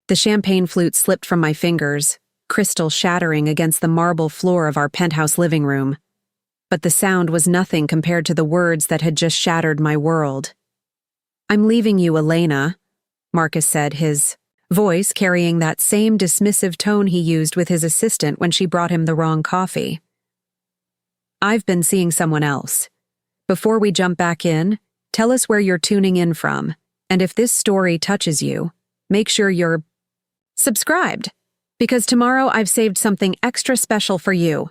The champagne flute slipped from my fingers, crystal shattering against the marble floor of our penthouse living room. But the sound was nothing compared to the words that had just shattered my world. "I'm leaving you, Elena," Marcus said, his voice carrying that same dismissive tone he used with his assistant when she brought him the wrong coffee. "I've been seeing someone else. Before we jump back in, tell us where you're tuning in from, and if this story touches you, make sure you're subscribed, because tomorrow I've saved something extra special for you."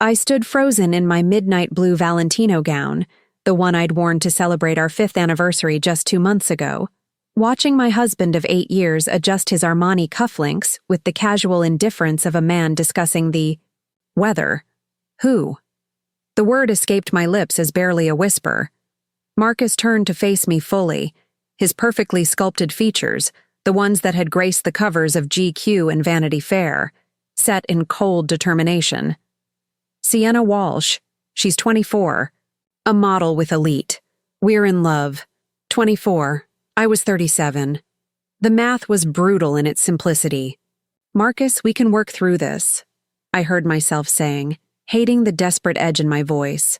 I stood frozen in my midnight blue Valentino gown, the one I'd worn to celebrate our 5th anniversary just 2 months ago, watching my husband of 8 years adjust his Armani cufflinks with the casual indifference of a man discussing the weather. Who? The word escaped my lips as barely a whisper. Marcus turned to face me fully, his perfectly sculpted features, the ones that had graced the covers of GQ and Vanity Fair, set in cold determination. "Sienna Walsh. She's 24. A model with Elite. We're in love. 24. I was 37. The math was brutal in its simplicity. "Marcus, we can work through this," I heard myself saying, hating the desperate edge in my voice.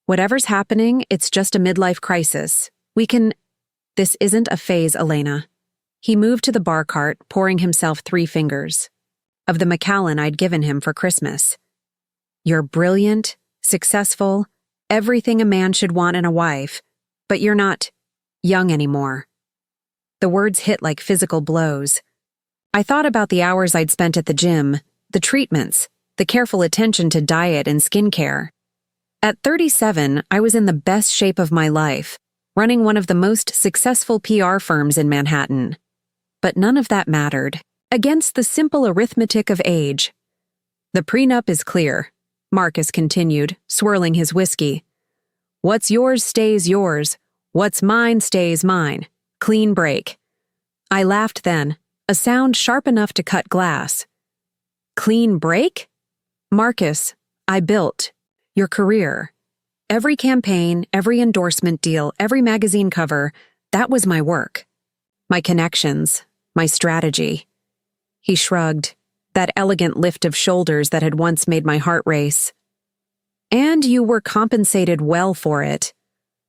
"Whatever's happening, it's just a midlife crisis. We can—" "This isn't a phase, Elena." He moved to the bar cart, pouring himself 3 fingers. Of the Macallan I'd given him for Christmas. "You're brilliant, successful, everything a man should want in a wife, but you're not young anymore." The words hit like physical blows. I thought about the hours I'd spent at the gym, the treatments, the careful attention to diet and skincare. At 37, I was in the best shape of my life, running one of the most successful PR firms in Manhattan. But none of that mattered, against the simple arithmetic of age. "The prenup is clear," Marcus continued, swirling his whiskey. "What's yours stays yours. What's mine stays mine. Clean break." I laughed then, a sound sharp enough to cut glass. "Clean break?" "Marcus, I built your career. Every campaign, every endorsement deal, every magazine cover, that was my work. My connections, my strategy." He shrugged, that elegant lift of shoulders that had once made my heart race. "And you were compensated well for it.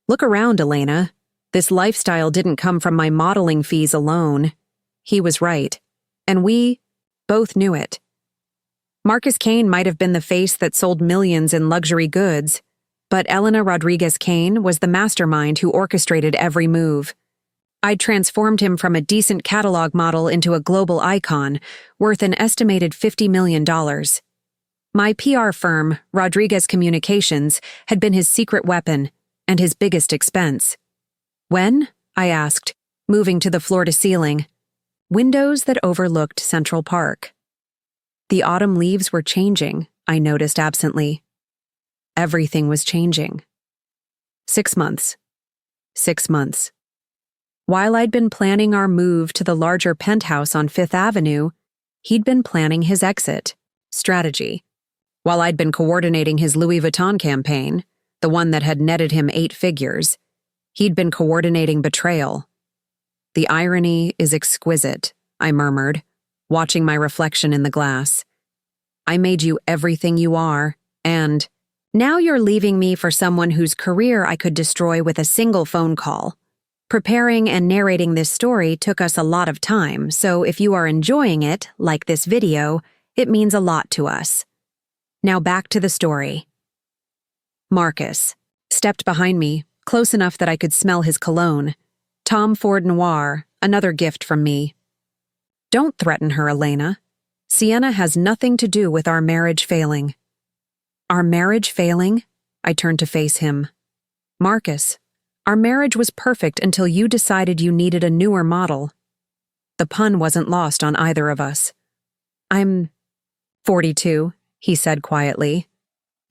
Look around, Elena. This lifestyle didn't come from my modeling fees alone." He was right, and we both knew it. Marcus Kane might have been the face that sold millions in luxury goods, but Elena Rodriguez Kane was the mastermind who orchestrated every move. I'd transformed him from a decent catalog model into a global icon, worth an estimated $50 million. My PR firm, Rodriguez Communications, had been his secret weapon and his biggest expense. "When?" I asked, moving to the floor-to-ceiling. Windows that overlooked Central Park. The autumn leaves were changing, I noticed absently. Everything was changing. 6 months. 6 months. While I'd been planning our move to the larger penthouse on 5th Avenue, he'd been planning his exit strategy. While I'd been coordinating his Louis Vuitton campaign, the one that had netted him 8 figures, he'd been coordinating betrayal. "The irony is exquisite," I murmured, watching my reflection in the glass. "I made you everything you are, and now you're leaving me for someone whose career I could destroy with a single phone call." Preparing and narrating this story took us a lot of time, so if you are enjoying it, like this video, it means a lot to us. Now back to the story. Marcus stepped behind me, close enough that I could smell his cologne. Tom Ford Noir, another gift from me. "Don't threaten her, Elena. Sienna has nothing to do with our marriage failing." "Our marriage failing?" I turned to face him. "Marcus, our marriage was perfect until you decided you needed a newer model." The pun wasn't lost on either of us. "I'm 42, he said quietly.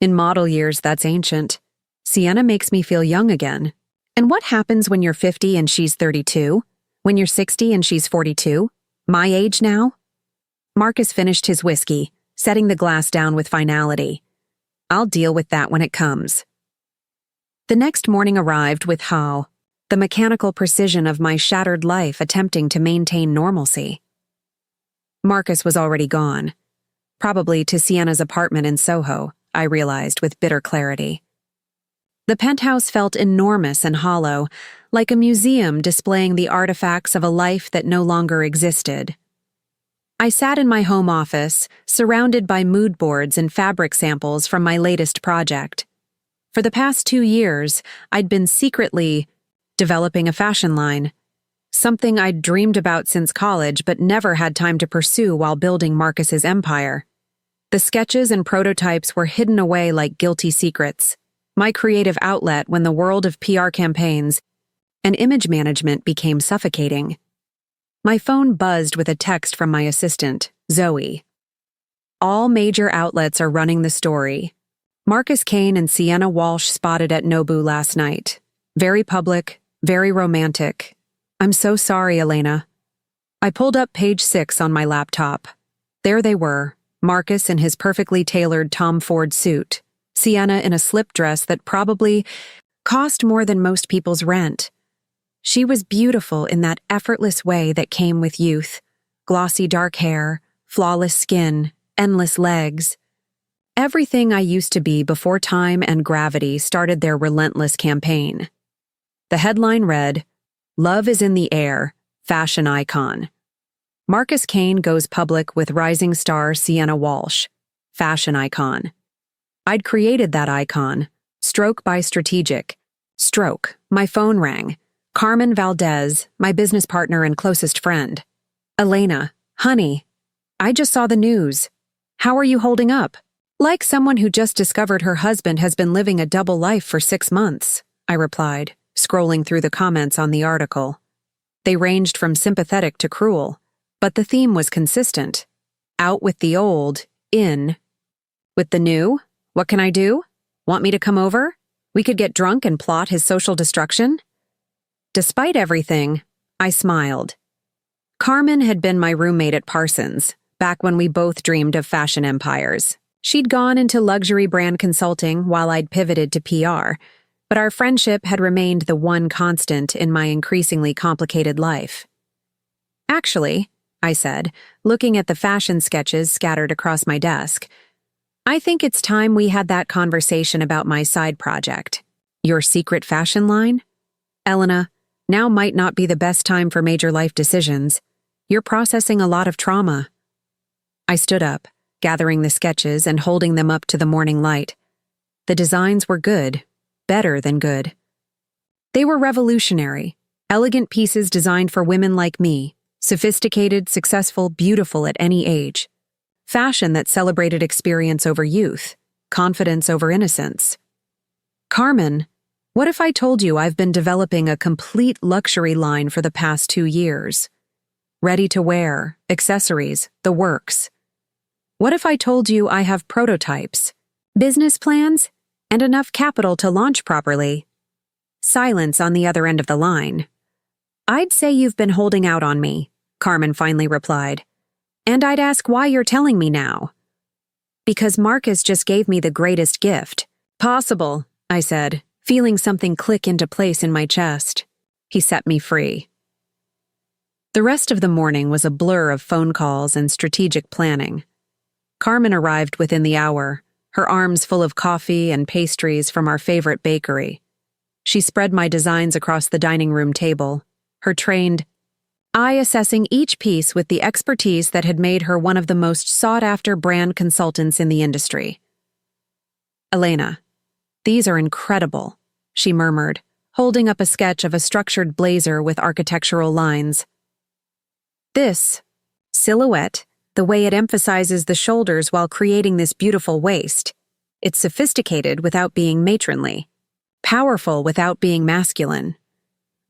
"In model years, that's ancient. Sienna makes me feel young again. And what happens when you're 50 and she's 32? When you're 60 and she's 42? My age now?" Marcus finished his whiskey, setting the glass down with finality. "I'll deal with that when it comes." The next morning arrived with how, the mechanical precision of my shattered life attempting to maintain normalcy. Marcus was already gone. Probably to Sienna's apartment in Soho, I realized with bitter clarity. The penthouse felt enormous and hollow, like a museum displaying the artifacts of a life that no longer existed. I sat in my home office, surrounded by mood boards and fabric samples from my latest project. For the past 2 years, I'd been secretly developing a fashion line, something I'd dreamed about since college but never had time to pursue while building Marcus's empire. The sketches and prototypes were hidden away like guilty secrets, my creative outlet when the world of PR campaigns and image management became suffocating. My phone buzzed with a text from my assistant, Zoe. All major outlets are running the story. Marcus Kane and Sienna Walsh spotted at Nobu last night. Very public, very romantic. I'm so sorry, Elena. I pulled up page 6 on my laptop. There they were, Marcus in his perfectly tailored Tom Ford suit, Sienna in a slip dress that probably cost more than most people's rent. She was beautiful in that effortless way that came with youth. Glossy dark hair, flawless skin, endless legs. Everything I used to be before time and gravity started their relentless campaign. The headline read, "Love is in the air, fashion icon." Marcus Kane goes public with rising star Sienna Walsh, fashion icon. I'd created that icon, stroke by strategic. Stroke, my phone rang. Carmen Valdez, my business partner and closest friend. Elena, honey, I just saw the news. How are you holding up? Like someone who just discovered her husband has been living a double life for 6 months, I replied, scrolling through the comments on the article. They ranged from sympathetic to cruel, but the theme was consistent. Out with the old, in with the new. What can I do? Want me to come over? We could get drunk and plot his social destruction? Despite everything, I smiled. Carmen had been my roommate at Parsons, back when we both dreamed of fashion empires. She'd gone into luxury brand consulting while I'd pivoted to PR, but our friendship had remained the one constant in my increasingly complicated life. Actually, I said, looking at the fashion sketches scattered across my desk, I think it's time we had that conversation about my side project. Your secret fashion line? Elena, now might not be the best time for major life decisions. You're processing a lot of trauma. I stood up, gathering the sketches and holding them up to the morning light. The designs were good, better than good. They were revolutionary, elegant pieces designed for women like me, sophisticated, successful, beautiful at any age. Fashion that celebrated experience over youth, confidence over innocence. Carmen, what if I told you I've been developing a complete luxury line for the past 2 years? Ready to wear, accessories, the works. What if I told you I have prototypes, business plans, and enough capital to launch properly? Silence on the other end of the line. I'd say you've been holding out on me, Carmen finally replied. And I'd ask why you're telling me now. Because Marcus just gave me the greatest gift. Possible, I said, feeling something click into place in my chest. He set me free. The rest of the morning was a blur of phone calls and strategic planning. Carmen arrived within the hour, her arms full of coffee and pastries from our favorite bakery. She spread my designs across the dining room table, her trained eye assessing each piece with the expertise that had made her one of the most sought-after brand consultants in the industry. Elena, these are incredible, she murmured, holding up a sketch of a structured blazer with architectural lines. This silhouette, the way it emphasizes the shoulders while creating this beautiful waist. It's sophisticated without being matronly, powerful without being masculine.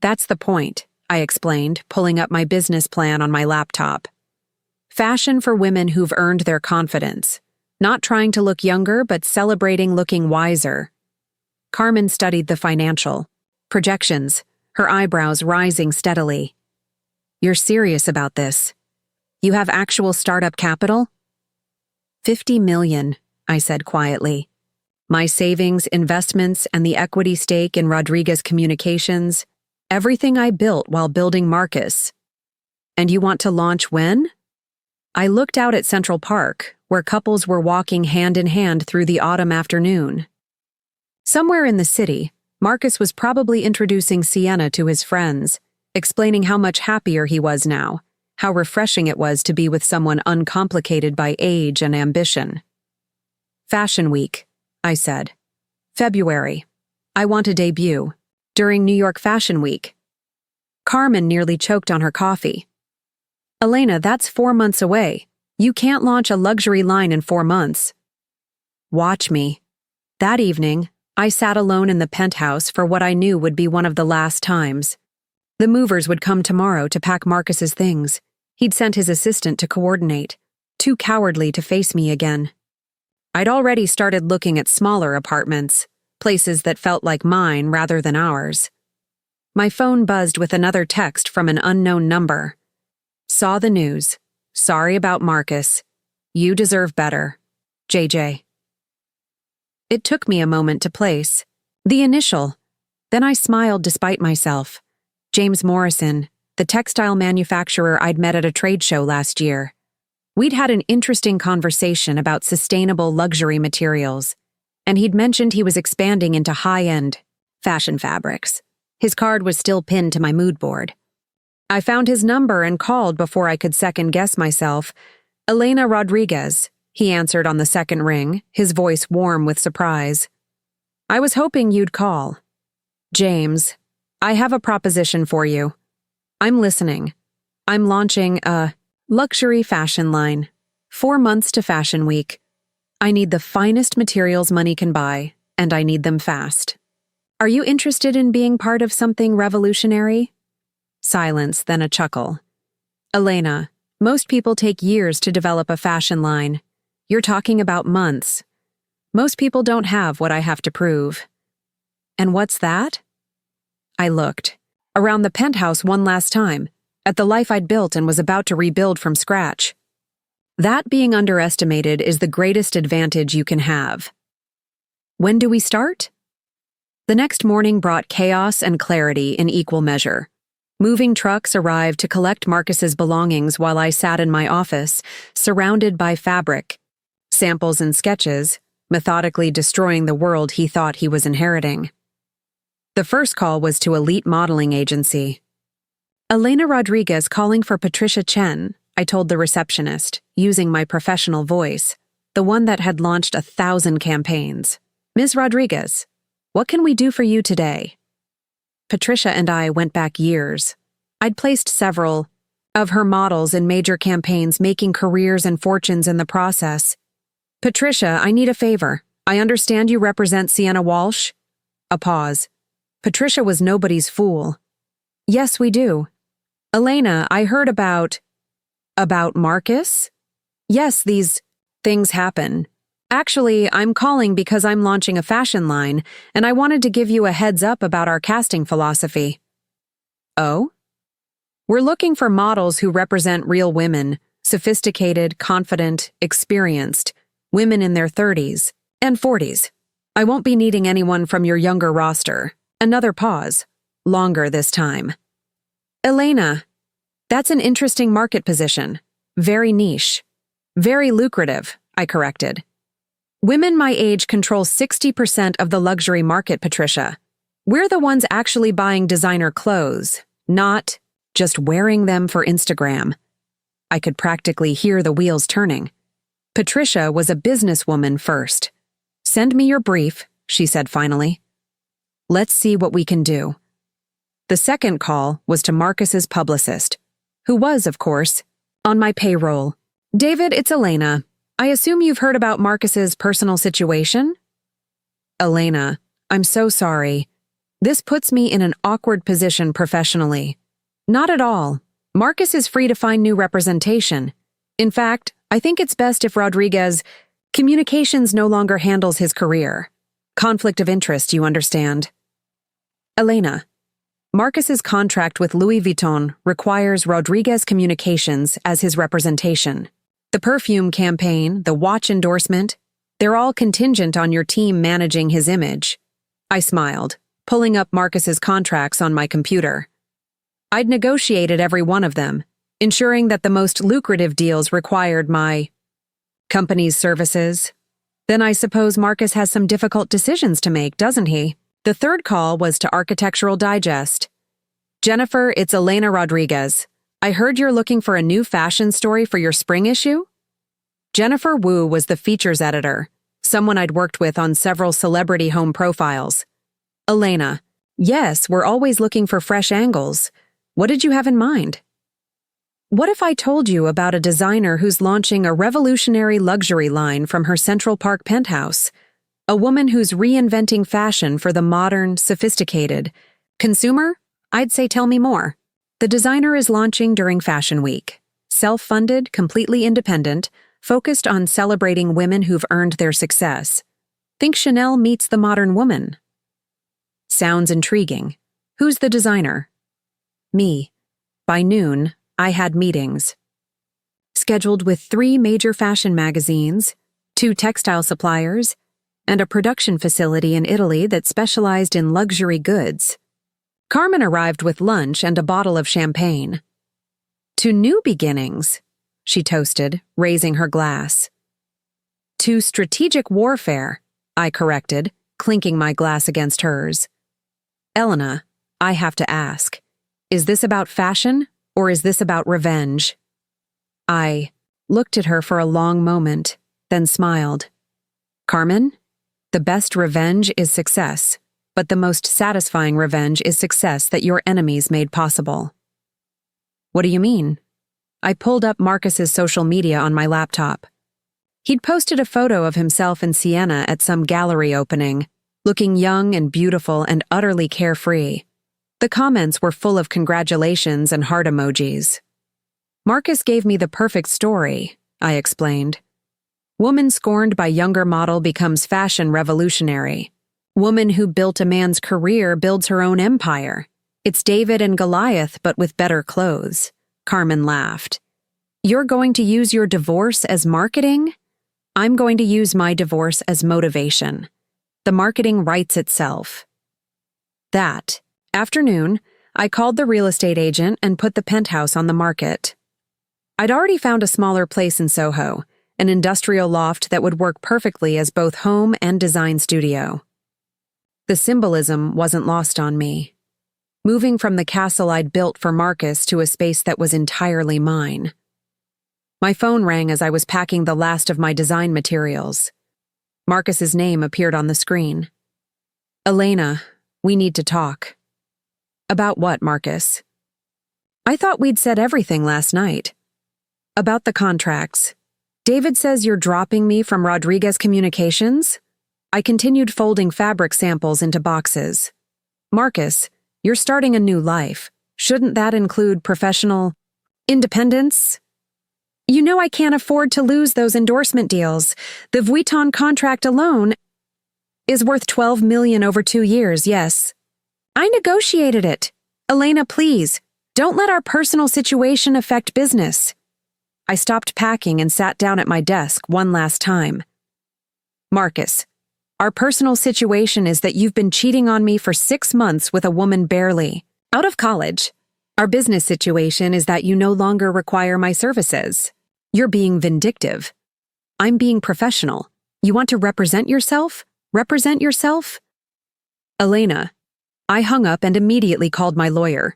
That's the point, I explained, pulling up my business plan on my laptop. Fashion for women who've earned their confidence, not trying to look younger but celebrating looking wiser. Carmen studied the financial projections, her eyebrows rising steadily. You're serious about this? You have actual startup capital? 50 million, I said quietly. My savings, investments, and the equity stake in Rodriguez Communications, everything I built while building Marcus. And you want to launch when? I looked out at Central Park, where couples were walking hand in hand through the autumn afternoon. Somewhere in the city, Marcus was probably introducing Sienna to his friends, explaining how much happier he was now, how refreshing it was to be with someone uncomplicated by age and ambition. Fashion Week, I said. February. I want a debut. During New York Fashion Week. Carmen nearly choked on her coffee. Elena, that's 4 months away. You can't launch a luxury line in 4 months. Watch me. That evening, I sat alone in the penthouse for what I knew would be one of the last times. The movers would come tomorrow to pack Marcus's things. He'd sent his assistant to coordinate, too cowardly to face me again. I'd already started looking at smaller apartments, places that felt like mine rather than ours. My phone buzzed with another text from an unknown number. Saw the news. Sorry about Marcus. You deserve better. JJ. It took me a moment to place. The initial. Then I smiled despite myself. James Morrison, the textile manufacturer I'd met at a trade show last year. We'd had an interesting conversation about sustainable luxury materials, and he'd mentioned he was expanding into high-end fashion fabrics. His card was still pinned to my mood board. I found his number and called before I could second-guess myself. Elena Rodriguez, he answered on the second ring, his voice warm with surprise. I was hoping you'd call. James, I have a proposition for you. I'm listening. I'm launching a luxury fashion line. 4 months to Fashion Week. I need the finest materials money can buy, and I need them fast. Are you interested in being part of something revolutionary? Silence, then a chuckle. Elena, most people take years to develop a fashion line. You're talking about months. Most people don't have what I have to prove. And what's that? I looked. Around the penthouse one last time, at the life I'd built and was about to rebuild from scratch. That being underestimated is the greatest advantage you can have. When do we start? The next morning brought chaos and clarity in equal measure. Moving trucks arrived to collect Marcus's belongings while I sat in my office, surrounded by fabric, samples and sketches, methodically destroying the world he thought he was inheriting. The first call was to Elite Modeling Agency. Elena Rodriguez calling for Patricia Chen, I told the receptionist, using my professional voice, the one that had launched 1,000 campaigns. Ms. Rodriguez, what can we do for you today? Patricia and I went back years. I'd placed several of her models in major campaigns, making careers and fortunes in the process. Patricia, I need a favor. I understand you represent Sienna Walsh? A pause. Patricia was nobody's fool. Yes, we do. Elena, I heard about Marcus? Yes, these things happen. Actually, I'm calling because I'm launching a fashion line, and I wanted to give you a heads up about our casting philosophy. Oh? We're looking for models who represent real women, sophisticated, confident, experienced, women in their 30s and 40s. I won't be needing anyone from your younger roster. Another pause. Longer this time. Elena, that's an interesting market position. Very niche. Very lucrative, I corrected. Women my age control 60% of the luxury market, Patricia. We're the ones actually buying designer clothes, not just wearing them for Instagram. I could practically hear the wheels turning. Patricia was a businesswoman first. Send me your brief, she said finally. Let's see what we can do. The second call was to Marcus's publicist, who was, of course, on my payroll. David, it's Elena. I assume you've heard about Marcus's personal situation? Elena, I'm so sorry. This puts me in an awkward position professionally. Not at all. Marcus is free to find new representation. In fact, I think it's best if Rodriguez Communications no longer handles his career. Conflict of interest, you understand. Elena, Marcus's contract with Louis Vuitton requires Rodriguez Communications as his representation. The perfume campaign, the watch endorsement, they're all contingent on your team managing his image. I smiled, pulling up Marcus's contracts on my computer. I'd negotiated every one of them, ensuring that the most lucrative deals required my company's services. Then I suppose Marcus has some difficult decisions to make, doesn't he? The third call was to Architectural Digest. Jennifer, it's Elena Rodriguez. I heard you're looking for a new fashion story for your spring issue? Jennifer Wu was the features editor, someone I'd worked with on several celebrity home profiles. Elena, yes, we're always looking for fresh angles. What did you have in mind? What if I told you about a designer who's launching a revolutionary luxury line from her Central Park penthouse? A woman who's reinventing fashion for the modern, sophisticated consumer? I'd say tell me more. The designer is launching during Fashion Week. Self-funded, completely independent, focused on celebrating women who've earned their success. Think Chanel meets the modern woman. Sounds intriguing. Who's the designer? Me. By noon, I had meetings. Scheduled with 3 major fashion magazines, 2 textile suppliers, and a production facility in Italy that specialized in luxury goods. Carmen arrived with lunch and a bottle of champagne. To new beginnings, she toasted, raising her glass. To strategic warfare, I corrected, clinking my glass against hers. Elena, I have to ask, is this about fashion or is this about revenge? I looked at her for a long moment, then smiled. Carmen, the best revenge is success, but the most satisfying revenge is success that your enemies made possible. What do you mean? I pulled up Marcus's social media on my laptop. He'd posted a photo of himself in Siena at some gallery opening, looking young and beautiful and utterly carefree. The comments were full of congratulations and heart emojis. Marcus gave me the perfect story, I explained. Woman scorned by younger model becomes fashion revolutionary. Woman who built a man's career builds her own empire. It's David and Goliath, but with better clothes. Carmen laughed. You're going to use your divorce as marketing? I'm going to use my divorce as motivation. The marketing writes itself. That afternoon, I called the real estate agent and put the penthouse on the market. I'd already found a smaller place in Soho, an industrial loft that would work perfectly as both home and design studio. The symbolism wasn't lost on me. Moving from the castle I'd built for Marcus to a space that was entirely mine. My phone rang as I was packing the last of my design materials. Marcus's name appeared on the screen. Elena, we need to talk. About what, Marcus? I thought we'd said everything last night. About the contracts. David says you're dropping me from Rodriguez Communications? I continued folding fabric samples into boxes. Marcus, you're starting a new life. Shouldn't that include professional independence? You know I can't afford to lose those endorsement deals. The Vuitton contract alone is worth $12 million over 2 years, yes. I negotiated it. Elena, please, don't let our personal situation affect business. I stopped packing and sat down at my desk one last time. Marcus, our personal situation is that you've been cheating on me for 6 months with a woman barely out of college. Our business situation is that you no longer require my services. You're being vindictive. I'm being professional. You want to represent yourself? Represent yourself? Elena. I hung up and immediately called my lawyer.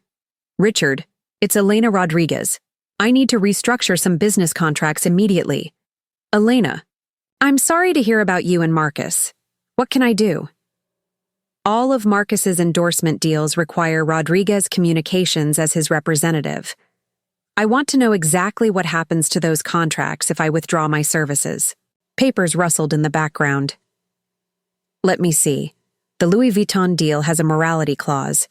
Richard, it's Elena Rodriguez. I need to restructure some business contracts immediately. Elena, I'm sorry to hear about you and Marcus. What can I do? All of Marcus's endorsement deals require Rodriguez Communications as his representative. I want to know exactly what happens to those contracts if I withdraw my services. Papers rustled in the background. Let me see. The Louis Vuitton deal has a morality clause.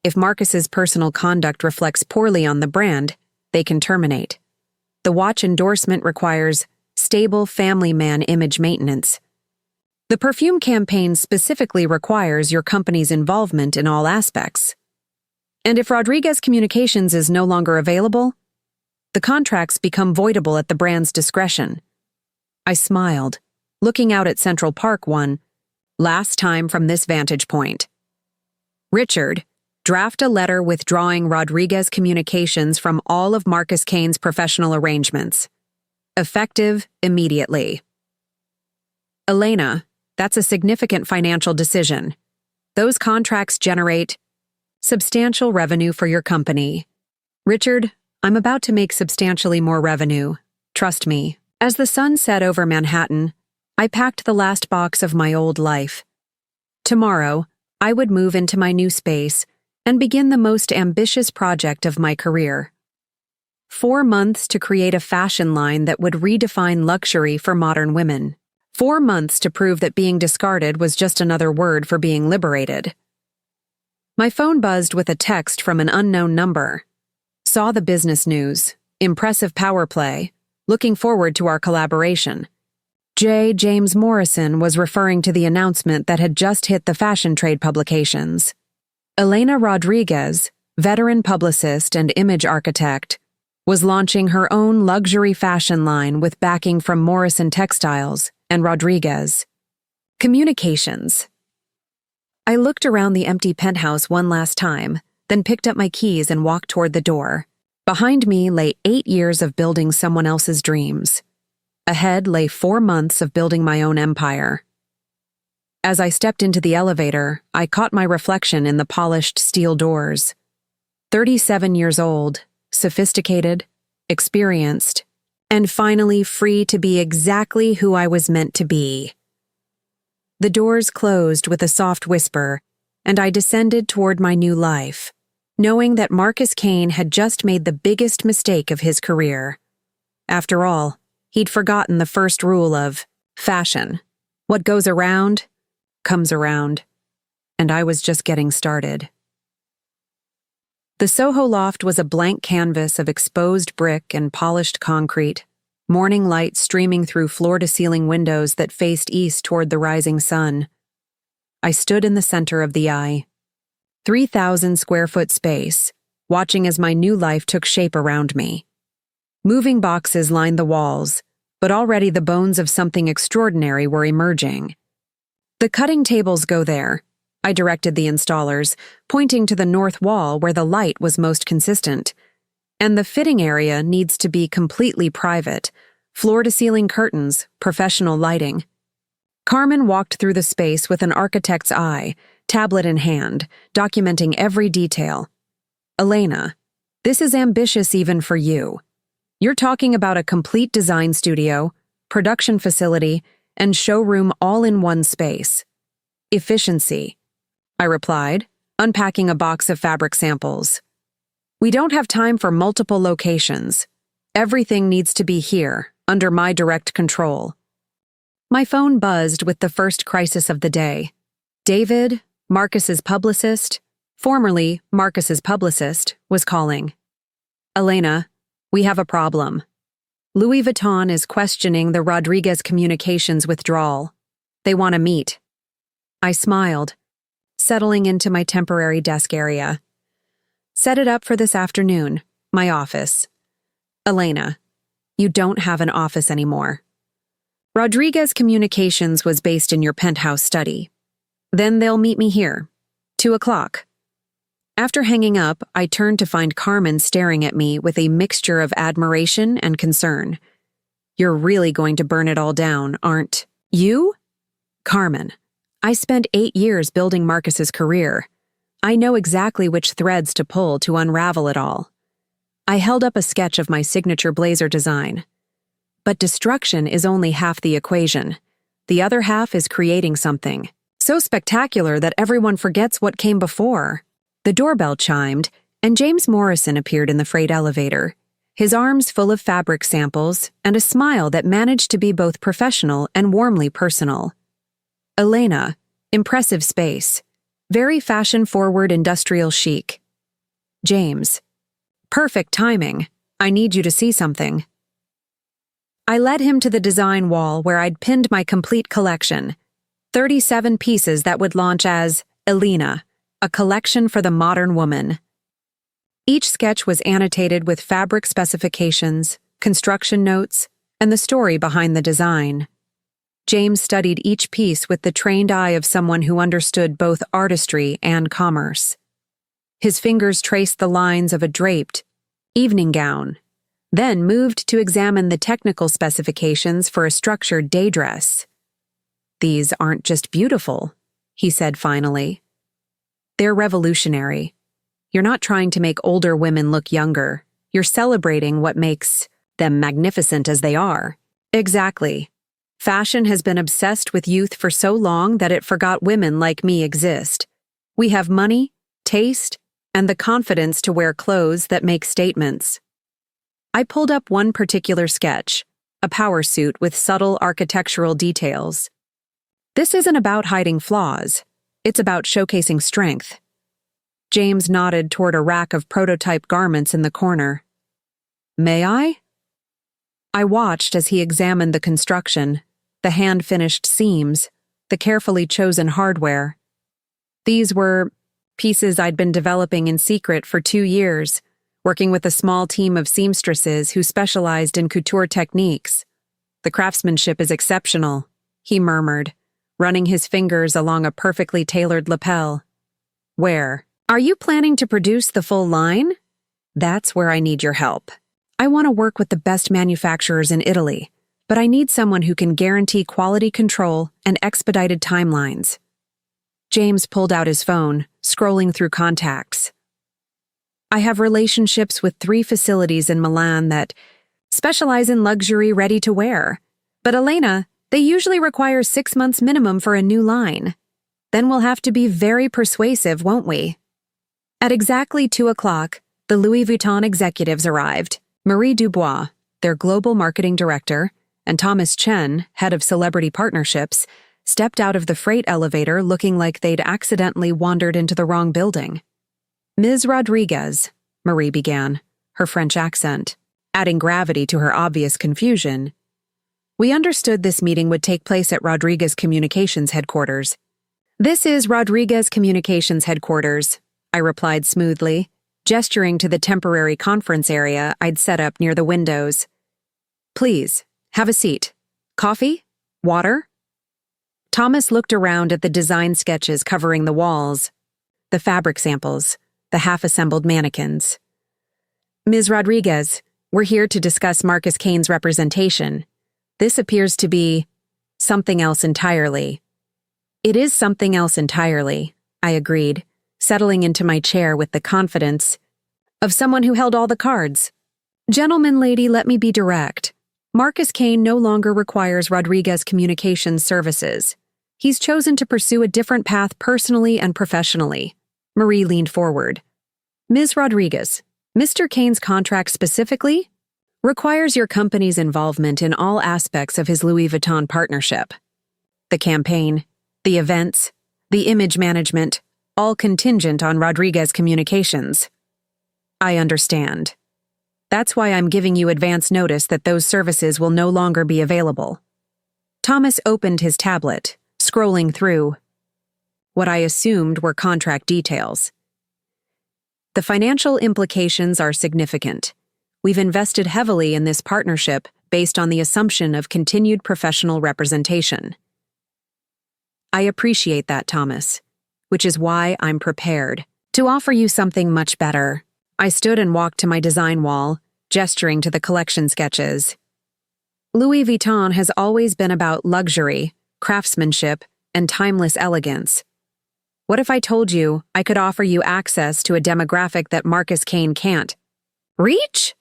If Marcus's personal conduct reflects poorly on the brand, they can terminate. The watch endorsement requires stable family man image maintenance. The perfume campaign specifically requires your company's involvement in all aspects. And if Rodriguez Communications is no longer available, the contracts become voidable at the brand's discretion. I smiled, looking out at Central Park one last time from this vantage point. Richard, Draft a letter withdrawing Rodriguez Communications from all of Marcus Kane's professional arrangements. Effective immediately. Elena, that's a significant financial decision. Those contracts generate substantial revenue for your company. Richard, I'm about to make substantially more revenue. Trust me. As the sun set over Manhattan, I packed the last box of my old life. Tomorrow, I would move into my new space and begin the most ambitious project of my career. 4 months to create a fashion line that would redefine luxury for modern women. 4 months to prove that being discarded was just another word for being liberated. My phone buzzed with a text from an unknown number. Saw the business news. Impressive power play. Looking forward to our collaboration. James Morrison was referring to the announcement that had just hit the fashion trade publications. Elena Rodriguez, veteran publicist and image architect, was launching her own luxury fashion line with backing from Morrison Textiles and Rodriguez Communications. I looked around the empty penthouse one last time, then picked up my keys and walked toward the door. Behind me lay 8 years of building someone else's dreams. Ahead lay 4 months of building my own empire. As I stepped into the elevator, I caught my reflection in the polished steel doors. 37 years old, sophisticated, experienced, and finally free to be exactly who I was meant to be. The doors closed with a soft whisper, and I descended toward my new life, knowing that Marcus Kane had just made the biggest mistake of his career. After all, he'd forgotten the first rule of fashion. What goes around, comes around. And I was just getting started. The Soho loft was a blank canvas of exposed brick and polished concrete, morning light streaming through floor-to-ceiling windows that faced east toward the rising sun. I stood in the center of the eye. 3,000-square-foot space, watching as my new life took shape around me. Moving boxes lined the walls, but already the bones of something extraordinary were emerging. The cutting tables go there, I directed the installers, pointing to the north wall where the light was most consistent. And the fitting area needs to be completely private, floor-to-ceiling curtains, professional lighting. Carmen walked through the space with an architect's eye, tablet in hand, documenting every detail. Elena, this is ambitious even for you. You're talking about a complete design studio, production facility, and showroom all in one space. Efficiency, I replied, unpacking a box of fabric samples. We don't have time for multiple locations. Everything needs to be here, under my direct control. My phone buzzed with the first crisis of the day. David, Marcus's publicist, formerly Marcus's publicist, was calling. Elena, we have a problem. Louis Vuitton is questioning the Rodriguez Communications withdrawal. They want to meet. I smiled, settling into my temporary desk area. Set it up for this afternoon, my office. Elena, you don't have an office anymore. Rodriguez Communications was based in your penthouse study. Then they'll meet me here, 2 o'clock. After hanging up, I turned to find Carmen staring at me with a mixture of admiration and concern. You're really going to burn it all down, aren't you? Carmen, I spent 8 years building Marcus's career. I know exactly which threads to pull to unravel it all. I held up a sketch of my signature blazer design. But destruction is only half the equation. The other half is creating something so spectacular that everyone forgets what came before. The doorbell chimed, and James Morrison appeared in the freight elevator, his arms full of fabric samples and a smile that managed to be both professional and warmly personal. Elena, impressive space, very fashion-forward industrial chic. James, perfect timing. I need you to see something. I led him to the design wall where I'd pinned my complete collection, 37 pieces that would launch as Elena, a collection for the modern woman. Each sketch was annotated with fabric specifications, construction notes, and the story behind the design. James studied each piece with the trained eye of someone who understood both artistry and commerce. His fingers traced the lines of a draped evening gown, then moved to examine the technical specifications for a structured day dress. "These aren't just beautiful," he said finally. "They're revolutionary. You're not trying to make older women look younger. You're celebrating what makes them magnificent as they are." "Exactly. Fashion has been obsessed with youth for so long that it forgot women like me exist. We have money, taste, and the confidence to wear clothes that make statements." I pulled up one particular sketch, a power suit with subtle architectural details. "This isn't about hiding flaws. It's about showcasing strength." James nodded toward a rack of prototype garments in the corner. "May I?" I watched as he examined the construction, the hand-finished seams, the carefully chosen hardware. These were pieces I'd been developing in secret for 2 years, working with a small team of seamstresses who specialized in couture techniques. "The craftsmanship is exceptional," he murmured, running his fingers along a perfectly tailored lapel. "Where? Are you planning to produce the full line?" "That's where I need your help. I want to work with the best manufacturers in Italy, but I need someone who can guarantee quality control and expedited timelines." James pulled out his phone, scrolling through contacts. "I have relationships with 3 facilities in Milan that specialize in luxury ready-to-wear. But Elena, they usually require 6 months minimum for a new line. Then we'll have to be very persuasive, won't we?" At exactly 2 o'clock, the Louis Vuitton executives arrived. Marie Dubois, their global marketing director, and Thomas Chen, head of celebrity partnerships, stepped out of the freight elevator looking like they'd accidentally wandered into the wrong building. "Ms. Rodriguez," Marie began, her French accent, adding gravity to her obvious confusion. "We understood this meeting would take place at Rodriguez Communications headquarters." "This is Rodriguez Communications headquarters," I replied smoothly, gesturing to the temporary conference area I'd set up near the windows. "Please, have a seat. Coffee? Water?" Thomas looked around at the design sketches covering the walls, the fabric samples, the half-assembled mannequins. "Ms. Rodriguez, we're here to discuss Marcus Kane's representation. This appears to be something else entirely." "It is something else entirely," I agreed, settling into my chair with the confidence of someone who held all the cards. "Gentleman, lady, let me be direct. Marcus Kane no longer requires Rodriguez Communications services. He's chosen to pursue a different path personally and professionally." Marie leaned forward. "Ms. Rodriguez, Mr. Kane's contract specifically requires your company's involvement in all aspects of his Louis Vuitton partnership. The campaign, the events, the image management, all contingent on Rodriguez Communications." "I understand. That's why I'm giving you advance notice that those services will no longer be available." Thomas opened his tablet, scrolling through what I assumed were contract details. "The financial implications are significant. We've invested heavily in this partnership based on the assumption of continued professional representation." "I appreciate that, Thomas, which is why I'm prepared to offer you something much better." I stood and walked to my design wall, gesturing to the collection sketches. "Louis Vuitton has always been about luxury, craftsmanship, and timeless elegance. What if I told you I could offer you access to a demographic that Marcus Kane can't?" "Reach?"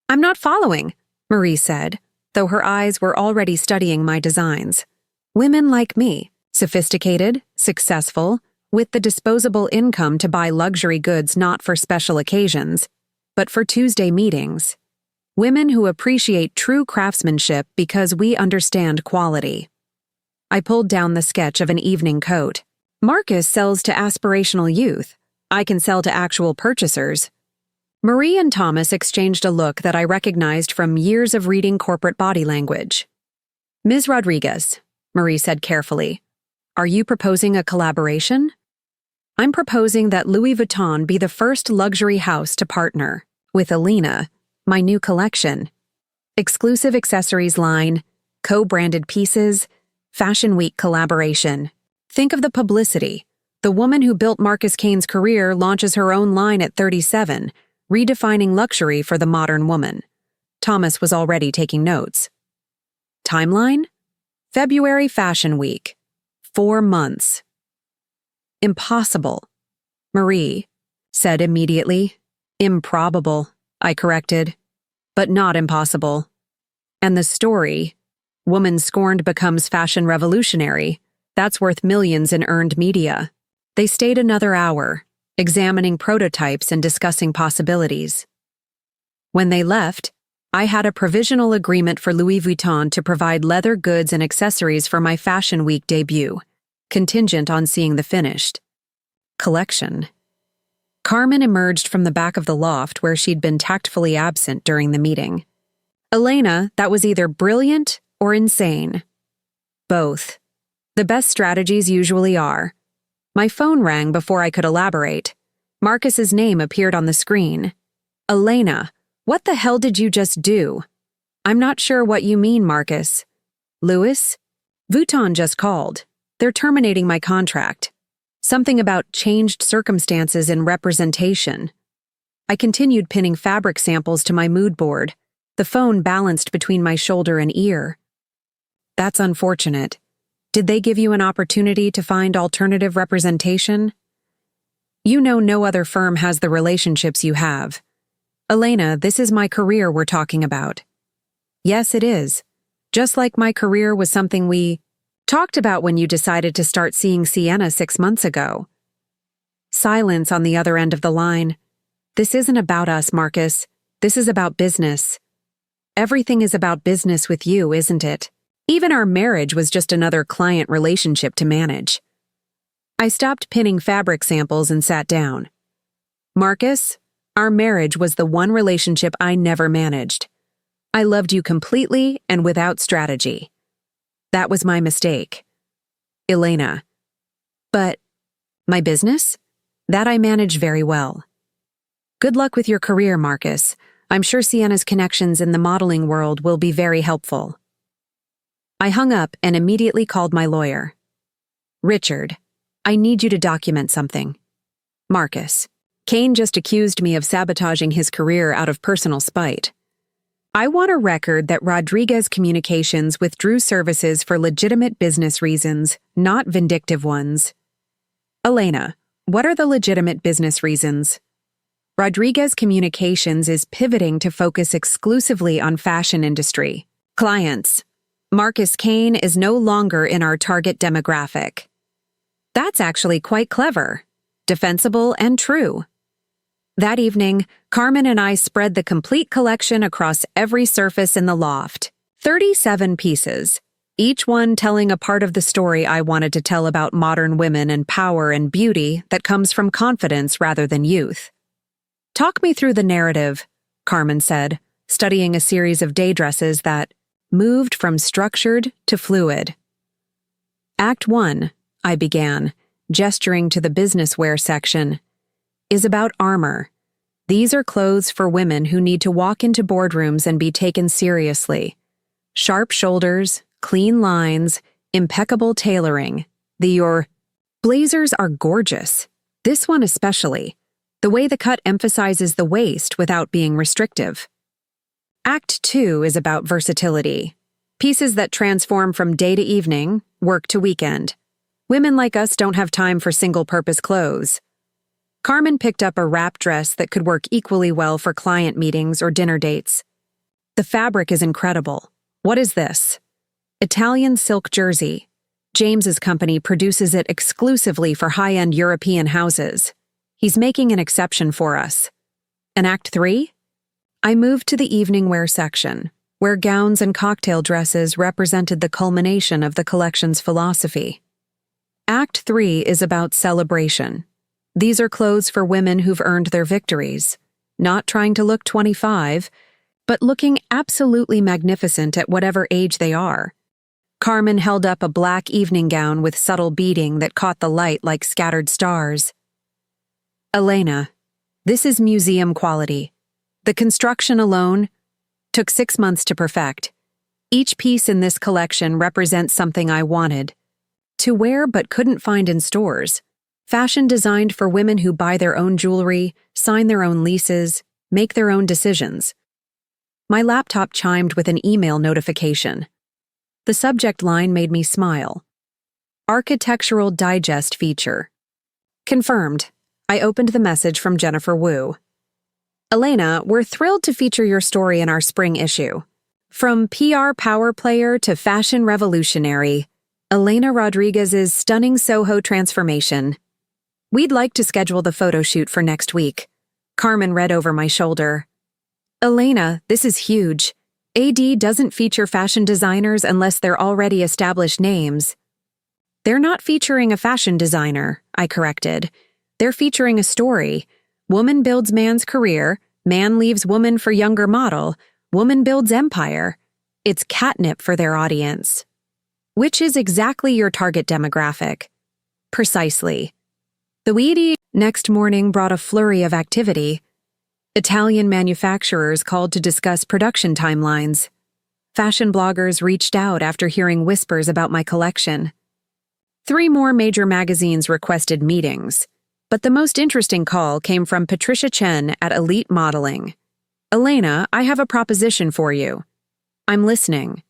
"I'm not following," Marie said, though her eyes were already studying my designs. "Women like me, sophisticated, successful, with the disposable income to buy luxury goods not for special occasions, but for Tuesday meetings. Women who appreciate true craftsmanship because we understand quality." I pulled down the sketch of an evening coat. "Marcus sells to aspirational youth. I can sell to actual purchasers." Marie and Thomas exchanged a look that I recognized from years of reading corporate body language. "Ms. Rodriguez," Marie said carefully, "are you proposing a collaboration?" "I'm proposing that Louis Vuitton be the first luxury house to partner with Elena, my new collection. Exclusive accessories line, co-branded pieces, Fashion Week collaboration. Think of the publicity, The woman who built Marcus Kane's career launches her own line at 37, redefining luxury for the modern woman. Thomas was already taking notes. Timeline? February Fashion Week. 4 months. Impossible, Marie said immediately. Improbable, I corrected. But not impossible. And the story, woman scorned becomes fashion revolutionary, that's worth millions in earned media. They stayed another hour, examining prototypes and discussing possibilities. When they left, I had a provisional agreement for Louis Vuitton to provide leather goods and accessories for my Fashion Week debut, contingent on seeing the finished collection. Carmen emerged from the back of the loft where she'd been tactfully absent during the meeting. Elena, that was either brilliant or insane. Both. The best strategies usually are. My phone rang before I could elaborate. Marcus's name appeared on the screen. Elena, what the hell did you just do? I'm not sure what you mean, Marcus. Louis? Vuitton just called. They're terminating my contract. Something about changed circumstances in representation. I continued pinning fabric samples to my mood board, the phone balanced between my shoulder and ear. That's unfortunate. Did they give you an opportunity to find alternative representation? You know no other firm has the relationships you have. Elena, this is my career we're talking about. Yes, it is. Just like my career was something we talked about when you decided to start seeing Sienna 6 months ago. Silence on the other end of the line. This isn't about us, Marcus. This is about business. Everything is about business with you, isn't it? Even our marriage was just another client relationship to manage. I stopped pinning fabric samples and sat down. Marcus, our marriage was the one relationship I never managed. I loved you completely and without strategy. That was my mistake. Elena. But my business? That I manage very well. Good luck with your career, Marcus. I'm sure Sienna's connections in the modeling world will be very helpful. I hung up and immediately called my lawyer. Richard, I need you to document something. Marcus, Kane just accused me of sabotaging his career out of personal spite. I want a record that Rodriguez Communications withdrew services for legitimate business reasons, not vindictive ones. Elena, what are the legitimate business reasons? Rodriguez Communications is pivoting to focus exclusively on fashion industry. Clients. Marcus Kane is no longer in our target demographic. That's actually quite clever, defensible, and true. That evening, Carmen and I spread the complete collection across every surface in the loft. 37 pieces, each one telling a part of the story I wanted to tell about modern women and power and beauty that comes from confidence rather than youth. Talk me through the narrative, Carmen said, studying a series of day dresses that moved from structured to fluid. Act 1, I began, gesturing to the business wear section, is about armor. These are clothes for women who need to walk into boardrooms and be taken seriously. Sharp shoulders, clean lines, impeccable tailoring. Your blazers are gorgeous. This one especially. The way the cut emphasizes the waist without being restrictive. Act 2 is about versatility. Pieces that transform from day to evening, work to weekend. Women like us don't have time for single-purpose clothes. Carmen picked up a wrap dress that could work equally well for client meetings or dinner dates. The fabric is incredible. What is this? Italian silk jersey. James's company produces it exclusively for high-end European houses. He's making an exception for us. And Act 3? I moved to the evening wear section, where gowns and cocktail dresses represented the culmination of the collection's philosophy. Act 3 is about celebration. These are clothes for women who've earned their victories, not trying to look 25, but looking absolutely magnificent at whatever age they are. Carmen held up a black evening gown with subtle beading that caught the light like scattered stars. Elena, this is museum quality. The construction alone took 6 months to perfect. Each piece in this collection represents something I wanted to wear but couldn't find in stores. Fashion designed for women who buy their own jewelry, sign their own leases, make their own decisions. My laptop chimed with an email notification. The subject line made me smile. Architectural Digest feature. Confirmed. I opened the message from Jennifer Wu. Elena, we're thrilled to feature your story in our spring issue. From PR power player to fashion revolutionary, Elena Rodriguez's stunning Soho transformation. We'd like to schedule the photo shoot for next week. Carmen read over my shoulder. Elena, this is huge. AD doesn't feature fashion designers unless they're already established names. They're not featuring a fashion designer, I corrected. They're featuring a story. Woman builds man's career, man leaves woman for younger model, woman builds empire. It's catnip for their audience. Which is exactly your target demographic. Precisely. The weedy next morning brought a flurry of activity. Italian manufacturers called to discuss production timelines. Fashion bloggers reached out after hearing whispers about my collection. 3 more major magazines requested meetings. But the most interesting call came from Patricia Chen at Elite Modeling. Elena, I have a proposition for you. I'm listening.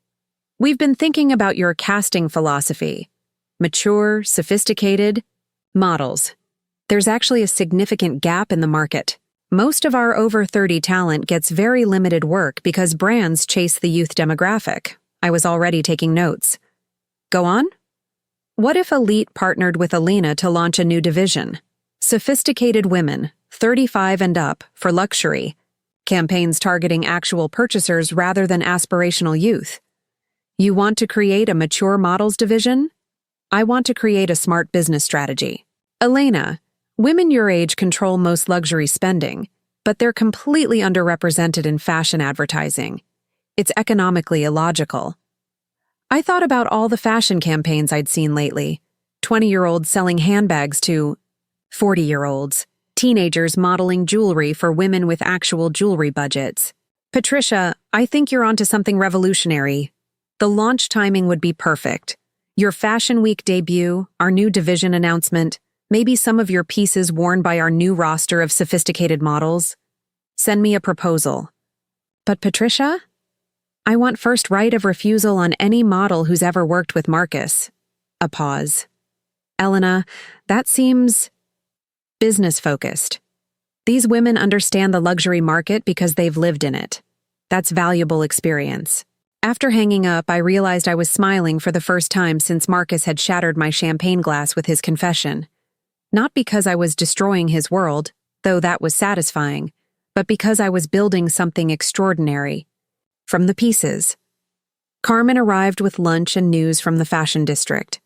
We've been thinking about your casting philosophy. Mature, sophisticated, models. There's actually a significant gap in the market. Most of our over 30 talent gets very limited work because brands chase the youth demographic. I was already taking notes. Go on? What if Elite partnered with Elena to launch a new division? Sophisticated women, 35 and up, for luxury. Campaigns targeting actual purchasers rather than aspirational youth. You want to create a mature models division? I want to create a smart business strategy. Elena, women your age control most luxury spending, but they're completely underrepresented in fashion advertising. It's economically illogical. I thought about all the fashion campaigns I'd seen lately. 20-year-olds selling handbags to 40-year-olds, teenagers modeling jewelry for women with actual jewelry budgets. Patricia, I think you're onto something revolutionary. The launch timing would be perfect. Your Fashion Week debut, our new division announcement, maybe some of your pieces worn by our new roster of sophisticated models. Send me a proposal. But Patricia? I want first right of refusal on any model who's ever worked with Marcus. A pause. Elena, that seems business-focused. These women understand the luxury market because they've lived in it. That's valuable experience. After hanging up, I realized I was smiling for the first time since Marcus had shattered my champagne glass with his confession. Not because I was destroying his world, though that was satisfying, but because I was building something extraordinary. From the pieces. Carmen arrived with lunch and news from the fashion district.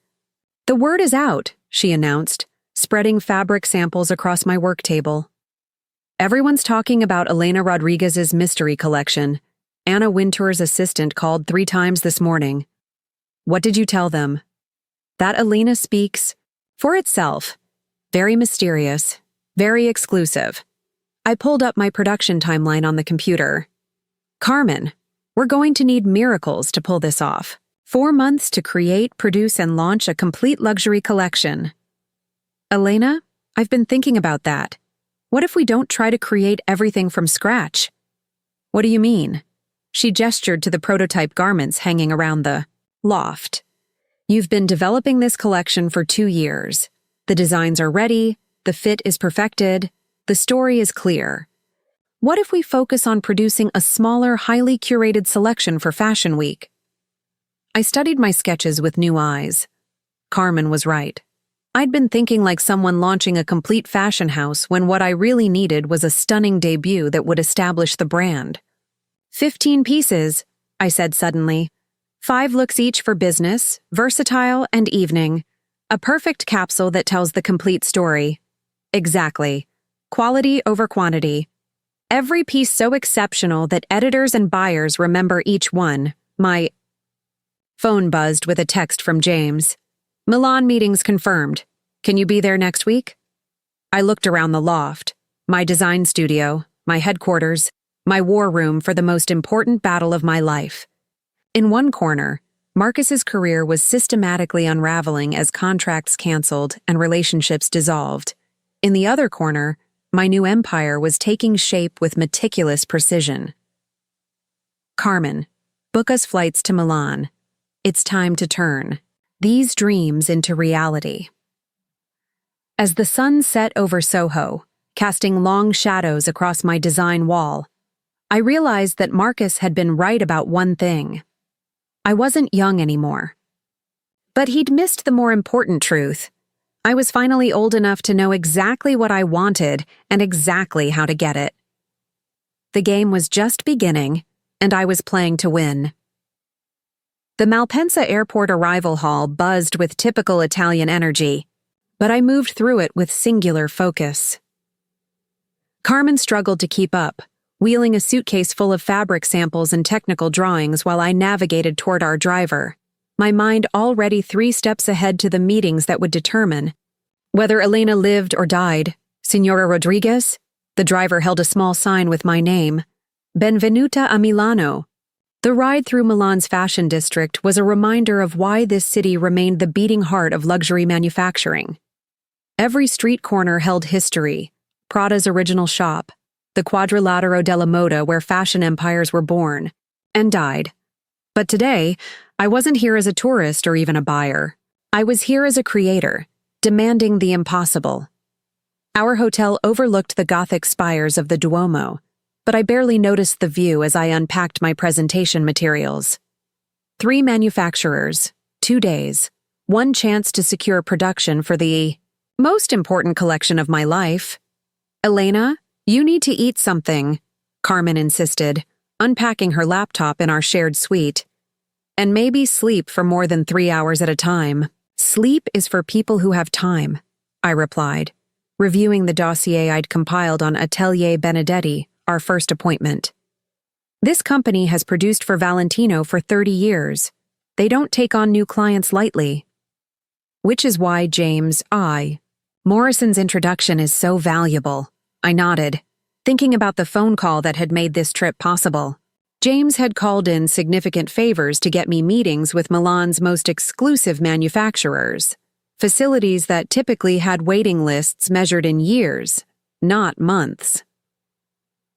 The word is out, she announced, spreading fabric samples across my work table. Everyone's talking about Elena Rodriguez's mystery collection. Anna Wintour's assistant called 3 times this morning. What did you tell them? That Elena speaks for itself. Very mysterious, very exclusive. I pulled up my production timeline on the computer. Carmen, we're going to need miracles to pull this off. 4 months to create, produce, and launch a complete luxury collection. Elena, I've been thinking about that. What if we don't try to create everything from scratch? What do you mean? She gestured to the prototype garments hanging around the loft. You've been developing this collection for 2 years. The designs are ready, the fit is perfected, the story is clear. What if we focus on producing a smaller, highly curated selection for Fashion Week? I studied my sketches with new eyes. Carmen was right. I'd been thinking like someone launching a complete fashion house when what I really needed was a stunning debut that would establish the brand. 15 pieces, I said suddenly. 5 looks each for business, versatile, and evening. A perfect capsule that tells the complete story. Exactly. Quality over quantity. Every piece so exceptional that editors and buyers remember each one. My phone buzzed with a text from James. Milan meetings confirmed. Can you be there next week? I looked around the loft, my design studio, my headquarters, my war room for the most important battle of my life. In one corner, Marcus's career was systematically unraveling as contracts canceled and relationships dissolved. In the other corner, my new empire was taking shape with meticulous precision. Carmen, book us flights to Milan. It's time to turn these dreams into reality. As the sun set over Soho, casting long shadows across my design wall, I realized that Marcus had been right about one thing. I wasn't young anymore. But he'd missed the more important truth. I was finally old enough to know exactly what I wanted and exactly how to get it. The game was just beginning, and I was playing to win. The Malpensa Airport arrival hall buzzed with typical Italian energy, but I moved through it with singular focus. Carmen struggled to keep up, wheeling a suitcase full of fabric samples and technical drawings while I navigated toward our driver, my mind already 3 steps ahead to the meetings that would determine whether Elena lived or died. Signora Rodriguez? The driver held a small sign with my name. Benvenuta a Milano. The ride through Milan's fashion district was a reminder of why this city remained the beating heart of luxury manufacturing. Every street corner held history, Prada's original shop, the Quadrilatero della Moda where fashion empires were born and died. But today, I wasn't here as a tourist or even a buyer. I was here as a creator, demanding the impossible. Our hotel overlooked the Gothic spires of the Duomo, but I barely noticed the view as I unpacked my presentation materials. 3 manufacturers, 2 days, 1 chance to secure production for the most important collection of my life. Elena, you need to eat something, Carmen insisted, unpacking her laptop in our shared suite. And maybe sleep for more than 3 hours at a time. Sleep is for people who have time, I replied, reviewing the dossier I'd compiled on Atelier Benedetti, our first appointment. This company has produced for Valentino for 30 years. They don't take on new clients lightly. Which is why Morrison's introduction is so valuable. I nodded, thinking about the phone call that had made this trip possible. James had called in significant favors to get me meetings with Milan's most exclusive manufacturers, facilities that typically had waiting lists measured in years, not months.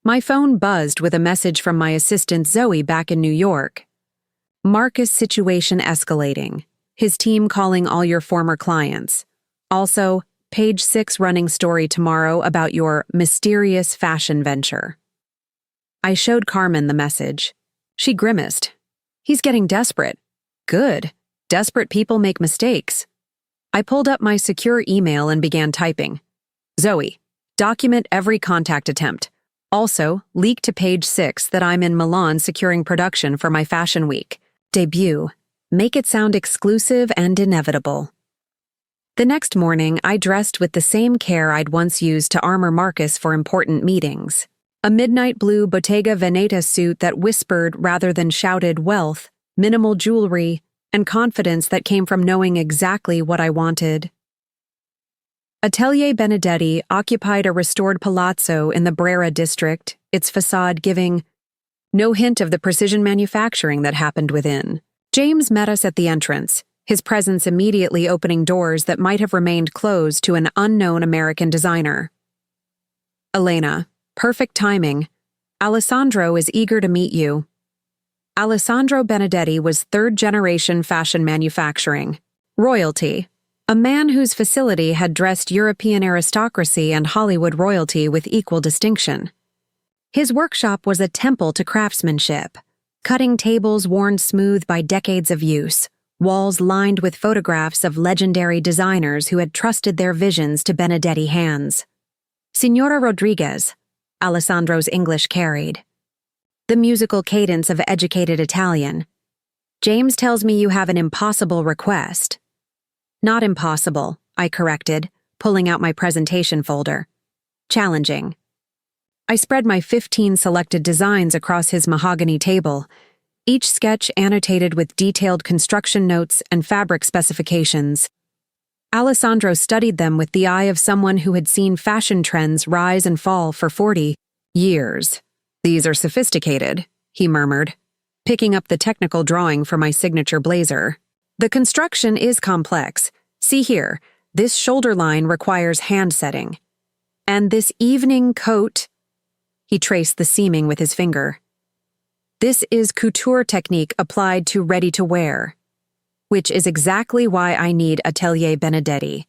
My phone buzzed with a message from my assistant Zoe back in New York. Marcus situation escalating. His team calling all your former clients. Also, page 6 running story tomorrow about your mysterious fashion venture. I showed Carmen the message. She grimaced. He's getting desperate. Good. Desperate people make mistakes. I pulled up my secure email and began typing. Zoe, document every contact attempt. Also, leak to page 6 that I'm in Milan securing production for my fashion week. Debut. Make it sound exclusive and inevitable. The next morning, I dressed with the same care I'd once used to armor Marcus for important meetings. A midnight blue Bottega Veneta suit that whispered rather than shouted wealth, minimal jewelry, and confidence that came from knowing exactly what I wanted. Atelier Benedetti occupied a restored palazzo in the Brera district, its facade giving no hint of the precision manufacturing that happened within. James met us at the entrance, his presence immediately opening doors that might have remained closed to an unknown American designer. Elena, perfect timing. Alessandro is eager to meet you. Alessandro Benedetti was third-generation fashion manufacturing. Royalty. A man whose facility had dressed European aristocracy and Hollywood royalty with equal distinction. His workshop was a temple to craftsmanship, cutting tables worn smooth by decades of use, walls lined with photographs of legendary designers who had trusted their visions to Benedetti hands. Signora Rodriguez, Alessandro's English carried. The musical cadence of educated Italian. James tells me you have an impossible request. Not impossible, I corrected, pulling out my presentation folder. Challenging. I spread my 15 selected designs across his mahogany table, each sketch annotated with detailed construction notes and fabric specifications. Alessandro studied them with the eye of someone who had seen fashion trends rise and fall for 40 years. These are sophisticated, he murmured. picking up the technical drawing for my signature blazer. The construction is complex. See here, this shoulder line requires hand setting. And this evening coat, he traced the seaming with his finger. This is couture technique applied to ready-to-wear, which is exactly why I need Atelier Benedetti.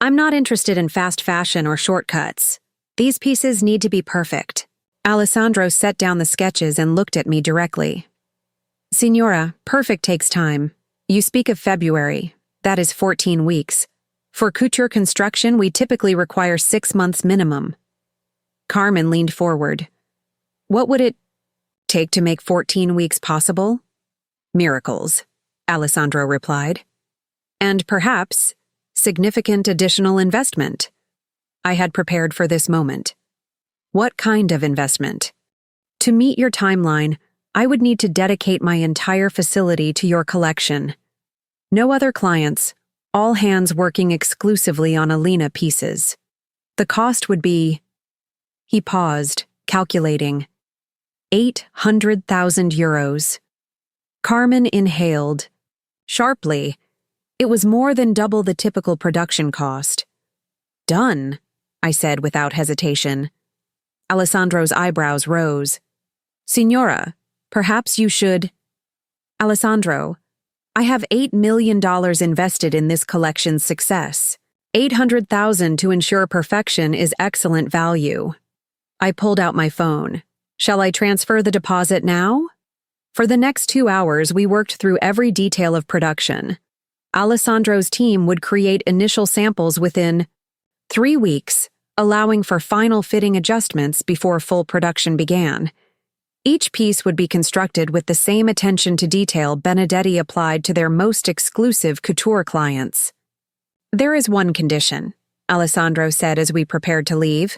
I'm not interested in fast fashion or shortcuts. These pieces need to be perfect. Alessandro set down the sketches and looked at me directly. Signora, perfect takes time. You speak of February. That is 14 weeks. For couture construction, we typically require 6 months minimum. Carmen leaned forward. What would it take to make 14 weeks possible? Miracles, Alessandro replied. And perhaps significant additional investment. I had prepared for this moment. What kind of investment? To meet your timeline, I would need to dedicate my entire facility to your collection. No other clients, all hands working exclusively on Alina pieces. The cost would be... He paused, calculating. 800,000 euros. Carmen inhaled. Sharply. It was more than double the typical production cost. Done, I said without hesitation. Alessandro's eyebrows rose. Signora, perhaps you should... Alessandro, I have $8 million invested in this collection's success. 800,000 to ensure perfection is excellent value. I pulled out my phone. Shall I transfer the deposit now? For the next 2 hours, we worked through every detail of production. Alessandro's team would create initial samples within 3 weeks, allowing for final fitting adjustments before full production began. Each piece would be constructed with the same attention to detail Benedetti applied to their most exclusive couture clients. There is one condition, Alessandro said as we prepared to leave.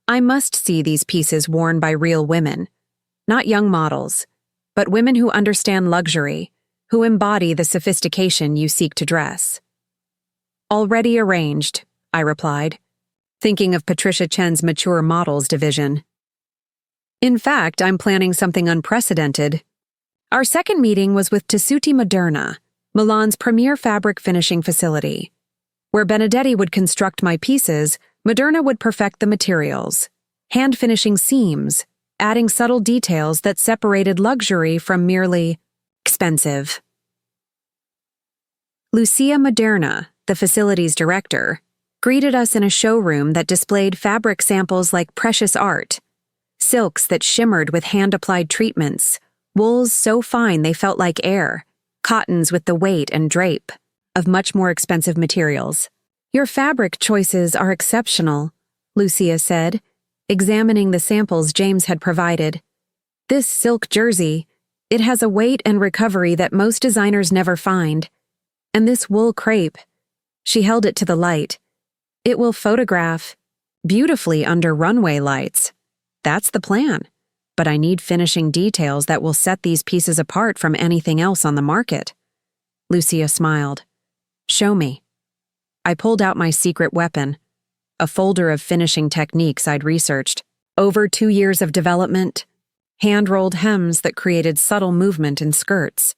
I must see these pieces worn by real women, not young models, but women who understand luxury, who embody the sophistication you seek to dress. Already arranged, I replied, thinking of Patricia Chen's mature models division. In fact, I'm planning something unprecedented. Our second meeting was with Tessuti Moderna, Milan's premier fabric finishing facility. Where Benedetti would construct my pieces, Moderna would perfect the materials, hand-finishing seams, adding subtle details that separated luxury from merely expensive. Lucia Moderna, the facility's director, greeted us in a showroom that displayed fabric samples like precious art, silks that shimmered with hand-applied treatments, wools so fine they felt like air, cottons with the weight and drape of much more expensive materials. Your fabric choices are exceptional, Lucia said, examining the samples James had provided. This silk jersey, it has a weight and recovery that most designers never find. And this wool crepe, she held it to the light. It will photograph beautifully under runway lights. That's the plan. But I need finishing details that will set these pieces apart from anything else on the market. Lucia smiled. Show me. I pulled out my secret weapon, a folder of finishing techniques I'd researched. Over 2 years of development, hand-rolled hems that created subtle movement in skirts,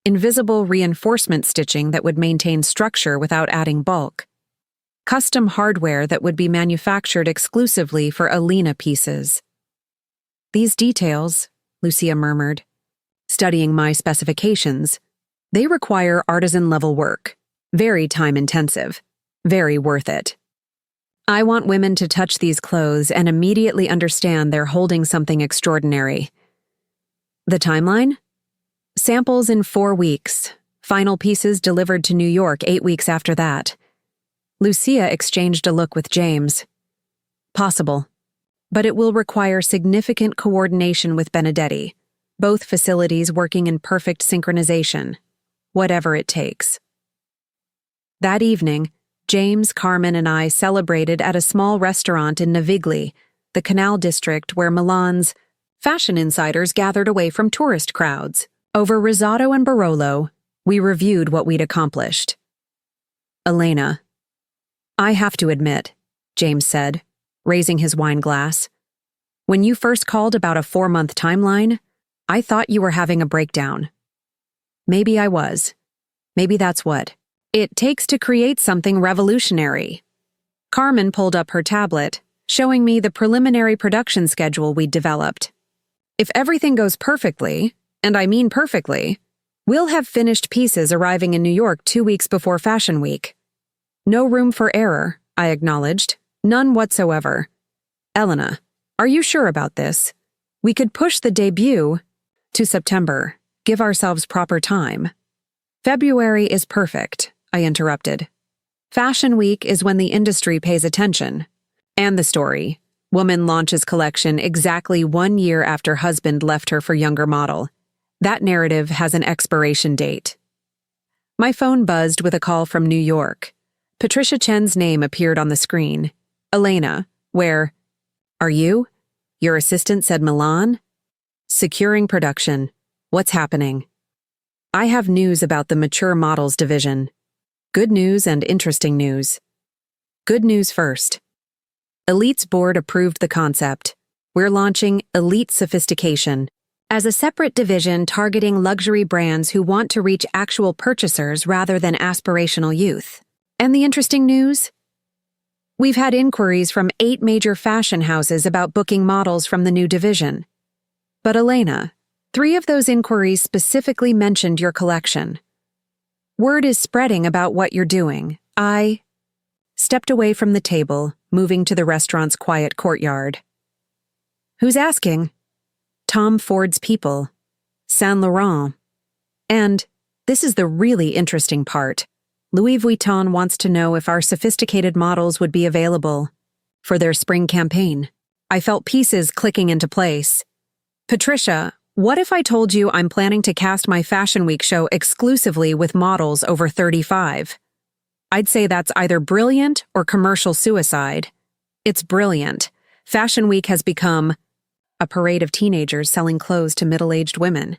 invisible reinforcement stitching that would maintain structure without adding bulk, custom hardware that would be manufactured exclusively for Alina pieces. These details, Lucia murmured, studying my specifications, they require artisan-level work, very time-intensive, very worth it. I want women to touch these clothes and immediately understand they're holding something extraordinary. The timeline? Samples in 4 weeks, final pieces delivered to New York 8 weeks after that. Lucia exchanged a look with James. Possible, but it will require significant coordination with Benedetti, both facilities working in perfect synchronization, whatever it takes. That evening, James, Carmen, and I celebrated at a small restaurant in Navigli, the canal district where Milan's fashion insiders gathered away from tourist crowds. Over risotto and Barolo, we reviewed what we'd accomplished. Elena. I have to admit, James said, raising his wine glass. When you first called about a 4-month timeline, I thought you were having a breakdown. Maybe I was. Maybe that's what it takes to create something revolutionary. Carmen pulled up her tablet, showing me the preliminary production schedule we'd developed. If everything goes perfectly, and I mean perfectly, we'll have finished pieces arriving in New York 2 weeks before Fashion Week. No room for error, I acknowledged. None whatsoever. Elena, are you sure about this? We could push the debut to September. Give ourselves proper time. February is perfect, I interrupted. Fashion Week is when the industry pays attention. And the story. Woman launches collection exactly 1 year after husband left her for younger model. That narrative has an expiration date. My phone buzzed with a call from New York. Patricia Chen's name appeared on the screen. Elena, where? Are you? Your assistant said Milan? Securing production. What's happening? I have news about the mature models division. Good news and interesting news. Good news first. Elite's board approved the concept. We're launching Elite Sophistication as a separate division targeting luxury brands who want to reach actual purchasers rather than aspirational youth. And the interesting news? We've had inquiries from 8 major fashion houses about booking models from the new division. But Elena, 3 of those inquiries specifically mentioned your collection. Word is spreading about what you're doing. I stepped away from the table, moving to the restaurant's quiet courtyard. Who's asking? Tom Ford's people. Saint Laurent. And, this is the really interesting part, Louis Vuitton wants to know if our sophisticated models would be available for their spring campaign. I felt pieces clicking into place. Patricia, what if I told you I'm planning to cast my Fashion Week show exclusively with models over 35? I'd say that's either brilliant or commercial suicide. It's brilliant. Fashion Week has become a parade of teenagers selling clothes to middle-aged women.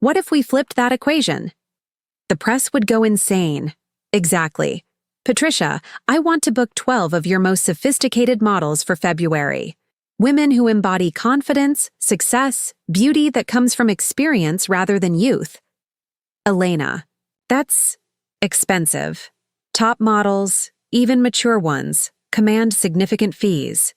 What if we flipped that equation? The press would go insane. Exactly. Patricia, I want to book 12 of your most sophisticated models for February. Women who embody confidence, success, beauty that comes from experience rather than youth. Elena, that's expensive. Top models, even mature ones, command significant fees.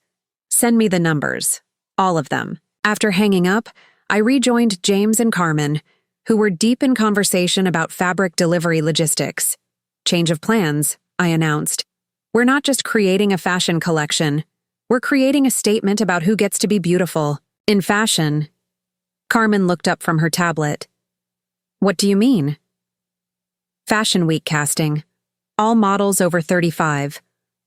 Send me the numbers. All of them. After hanging up, I rejoined James and Carmen, who were deep in conversation about fabric delivery logistics. Change of plans, I announced. We're not just creating a fashion collection. We're creating a statement about who gets to be beautiful in fashion. Carmen looked up from her tablet. What do you mean? Fashion Week casting. All models over 35.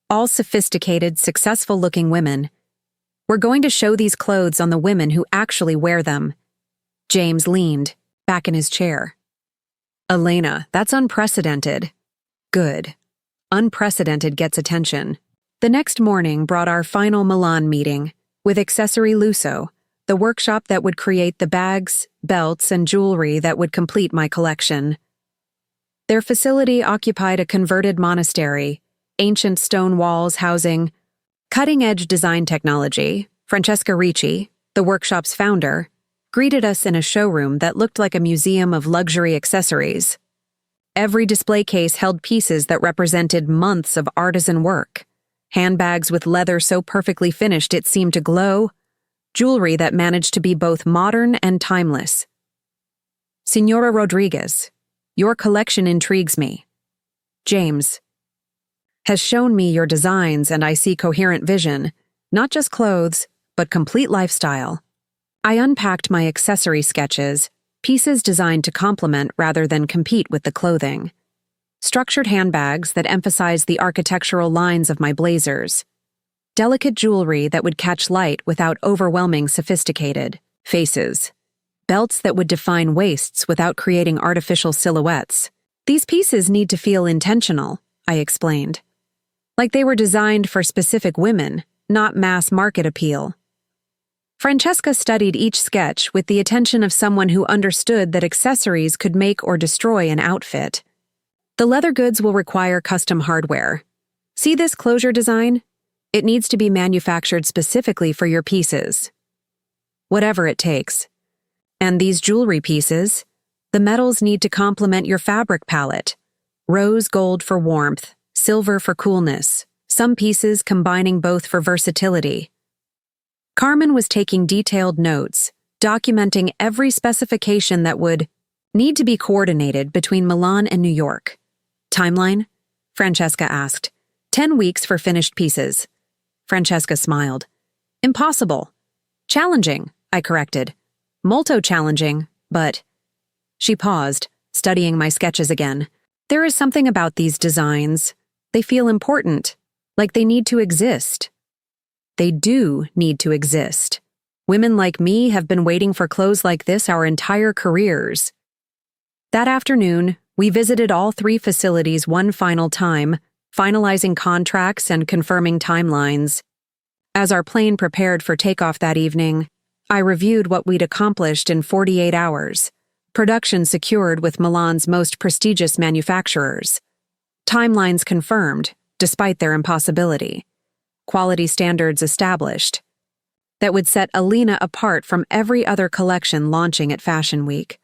All sophisticated, successful-looking women. We're going to show these clothes on the women who actually wear them. James leaned, back in his chair. Elena, that's unprecedented. Good. Unprecedented gets attention. The next morning brought our final Milan meeting with Accessory Lusso, the workshop that would create the bags, belts, and jewelry that would complete my collection. Their facility occupied a converted monastery, ancient stone walls housing cutting-edge design technology. Francesca Ricci, the workshop's founder, greeted us in a showroom that looked like a museum of luxury accessories. Every display case held pieces that represented months of artisan work. Handbags with leather so perfectly finished it seemed to glow. Jewelry that managed to be both modern and timeless. Senora Rodriguez, your collection intrigues me. James has shown me your designs and I see coherent vision, not just clothes, but complete lifestyle. I unpacked my accessory sketches, pieces designed to complement rather than compete with the clothing. Structured handbags that emphasize the architectural lines of my blazers. Delicate jewelry that would catch light without overwhelming sophisticated faces. Belts that would define waists without creating artificial silhouettes. These pieces need to feel intentional, I explained. Like they were designed for specific women, not mass market appeal. Francesca studied each sketch with the attention of someone who understood that accessories could make or destroy an outfit. The leather goods will require custom hardware. See this closure design? It needs to be manufactured specifically for your pieces. Whatever it takes. And these jewelry pieces? The metals need to complement your fabric palette. Rose gold for warmth, silver for coolness, some pieces combining both for versatility. Carmen was taking detailed notes, documenting every specification that would need to be coordinated between Milan and New York. Timeline? Francesca asked. 10 weeks for finished pieces. Francesca smiled. Impossible. Challenging, I corrected. Molto challenging, but... She paused, studying my sketches again. There is something about these designs. They feel important, like they need to exist. They do need to exist. Women like me have been waiting for clothes like this our entire careers. That afternoon, we visited all 3 facilities one final time, finalizing contracts and confirming timelines. As our plane prepared for takeoff that evening, I reviewed what we'd accomplished in 48 hours. Production secured with Milan's most prestigious manufacturers. Timelines confirmed, despite their impossibility. Quality standards established. That would set Alina apart from every other collection launching at Fashion Week.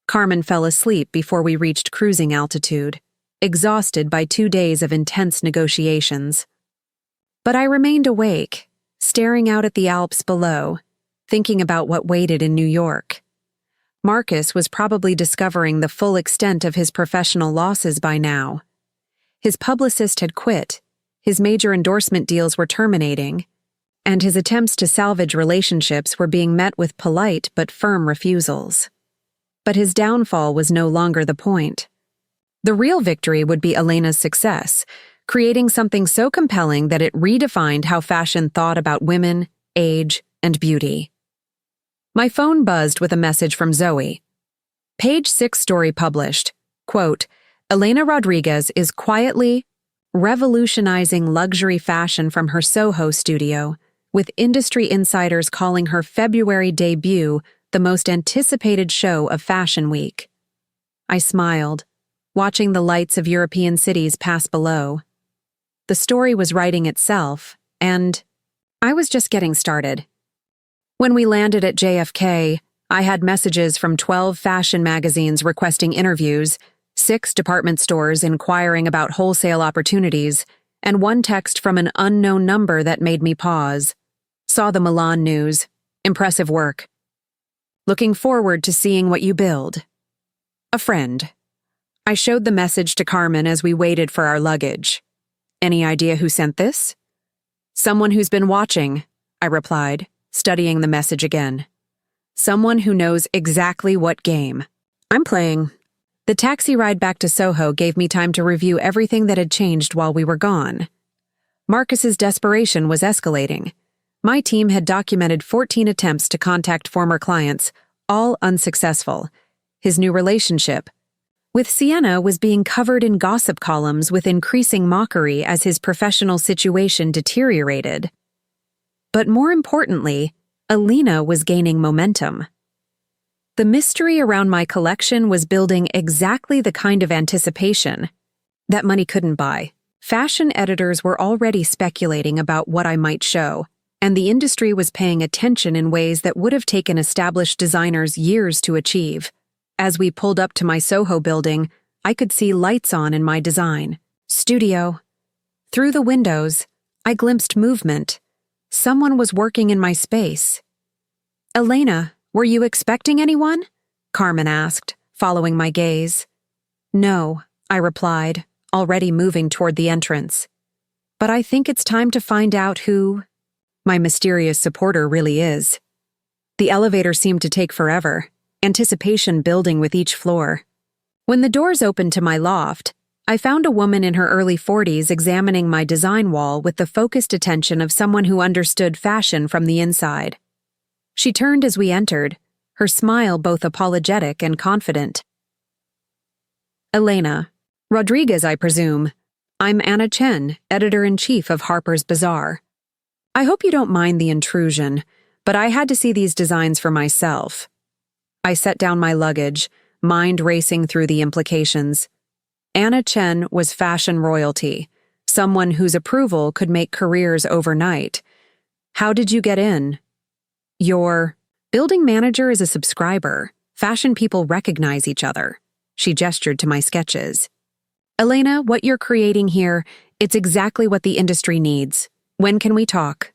Carmen fell asleep before we reached cruising altitude, exhausted by 2 days of intense negotiations. But I remained awake, staring out at the Alps below, thinking about what waited in New York. Marcus was probably discovering the full extent of his professional losses by now. His publicist had quit, his major endorsement deals were terminating, and his attempts to salvage relationships were being met with polite but firm refusals. But his downfall was no longer the point. The real victory would be Elena's success, creating something so compelling that it redefined how fashion thought about women, age, and beauty. My phone buzzed with a message from Zoe. Page 6 story published, quote, Elena Rodriguez is quietly revolutionizing luxury fashion from her Soho studio, with industry insiders calling her February debut the most anticipated show of Fashion Week. I smiled, watching the lights of European cities pass below. The story was writing itself, and I was just getting started. When we landed at JFK, I had messages from 12 fashion magazines requesting interviews, 6 department stores inquiring about wholesale opportunities, and 1 text from an unknown number that made me pause. Saw the Milan news. Impressive work. Looking forward to seeing what you build. A friend. I showed the message to Carmen as we waited for our luggage. Any idea who sent this? Someone who's been watching, I replied, studying the message again. Someone who knows exactly what game. I'm playing. The taxi ride back to Soho gave me time to review everything that had changed while we were gone. Marcus's desperation was escalating. My team had documented 14 attempts to contact former clients, all unsuccessful. His new relationship with Sienna was being covered in gossip columns with increasing mockery as his professional situation deteriorated. But more importantly, Alina was gaining momentum. The mystery around my collection was building exactly the kind of anticipation that money couldn't buy. Fashion editors were already speculating about what I might show, and the industry was paying attention in ways that would have taken established designers years to achieve. As we pulled up to my Soho building, I could see lights on in my design studio. Through the windows, I glimpsed movement. Someone was working in my space. Elena, were you expecting anyone? Carmen asked, following my gaze. No, I replied, already moving toward the entrance. But I think it's time to find out who my mysterious supporter really is. The elevator seemed to take forever, anticipation building with each floor. When the doors opened to my loft, I found a woman in her early 40s examining my design wall with the focused attention of someone who understood fashion from the inside. She turned as we entered, her smile both apologetic and confident. Elena Rodriguez, I presume. I'm Anna Chen, editor-in-chief of Harper's Bazaar. I hope you don't mind the intrusion, but I had to see these designs for myself. I set down my luggage, mind racing through the implications. Anna Chen was fashion royalty, someone whose approval could make careers overnight. How did you get in? Building manager is a subscriber. Fashion people recognize each other. She gestured to my sketches. Elena, what you're creating here, it's exactly what the industry needs. When can we talk?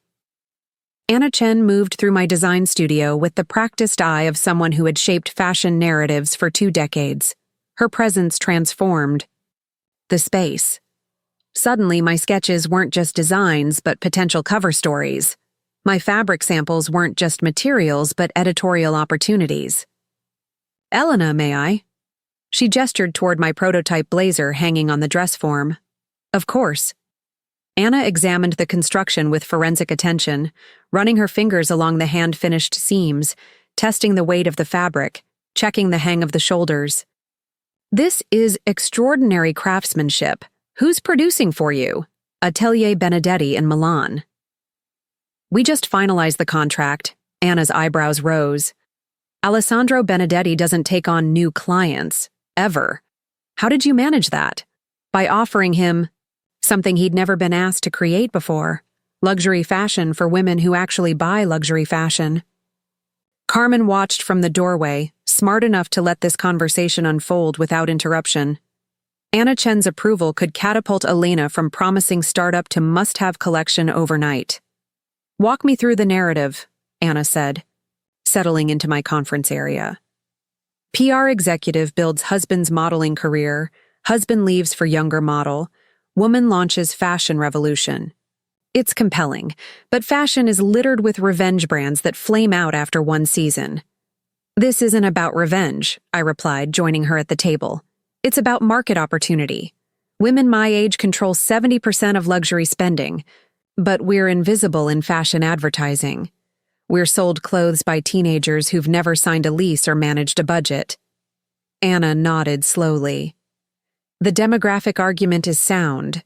Anna Chen moved through my design studio with the practiced eye of someone who had shaped fashion narratives for 2 decades. Her presence transformed the space. Suddenly, my sketches weren't just designs, but potential cover stories. My fabric samples weren't just materials, but editorial opportunities. Elena, may I? She gestured toward my prototype blazer hanging on the dress form. Of course. Anna examined the construction with forensic attention, running her fingers along the hand-finished seams, testing the weight of the fabric, checking the hang of the shoulders. This is extraordinary craftsmanship. Who's producing for you? Atelier Benedetti in Milan. We just finalized the contract. Anna's eyebrows rose. Alessandro Benedetti doesn't take on new clients, ever. How did you manage that? By offering him something he'd never been asked to create before. Luxury fashion for women who actually buy luxury fashion. Carmen watched from the doorway, smart enough to let this conversation unfold without interruption. Anna Chen's approval could catapult Elena from promising startup to must-have collection overnight. Walk me through the narrative, Anna said, settling into my conference area. PR executive builds husband's modeling career, husband leaves for younger model, woman launches fashion revolution. It's compelling, but fashion is littered with revenge brands that flame out after one season. This isn't about revenge, I replied, joining her at the table. It's about market opportunity. Women my age control 70% of luxury spending, but we're invisible in fashion advertising. We're sold clothes by teenagers who've never signed a lease or managed a budget. Anna nodded slowly. The demographic argument is sound,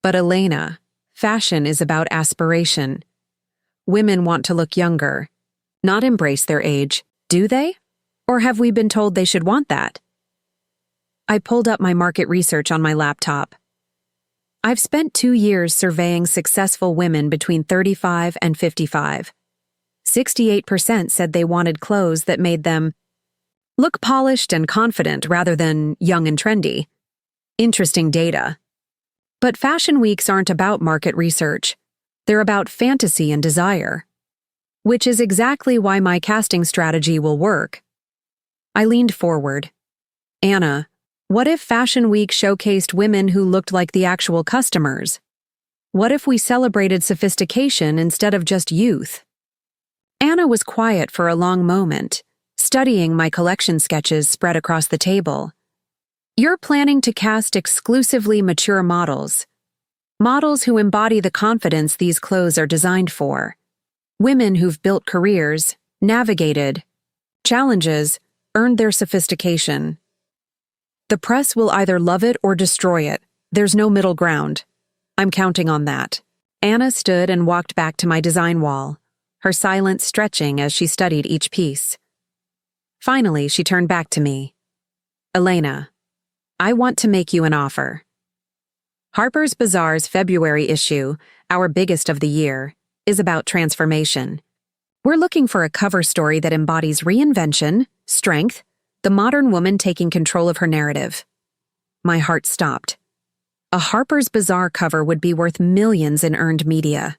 but Elena, fashion is about aspiration. Women want to look younger, not embrace their age, do they? Or have we been told they should want that? I pulled up my market research on my laptop. I've spent 2 years surveying successful women between 35 and 55. 68% said they wanted clothes that made them look polished and confident rather than young and trendy. Interesting data. But fashion weeks aren't about market research. They're about fantasy and desire. Which is exactly why my casting strategy will work. I leaned forward. Anna, what if Fashion Week showcased women who looked like the actual customers? What if we celebrated sophistication instead of just youth? Anna was quiet for a long moment, studying my collection sketches spread across the table. You're planning to cast exclusively mature models. Models who embody the confidence these clothes are designed for. Women who've built careers, navigated challenges, earned their sophistication. The press will either love it or destroy it. There's no middle ground. I'm counting on that. Anna stood and walked back to my design wall, her silence stretching as she studied each piece. Finally, she turned back to me. Elena, I want to make you an offer. Harper's Bazaar's February issue, our biggest of the year, is about transformation. We're looking for a cover story that embodies reinvention, strength, the modern woman taking control of her narrative. My heart stopped. A Harper's Bazaar cover would be worth millions in earned media.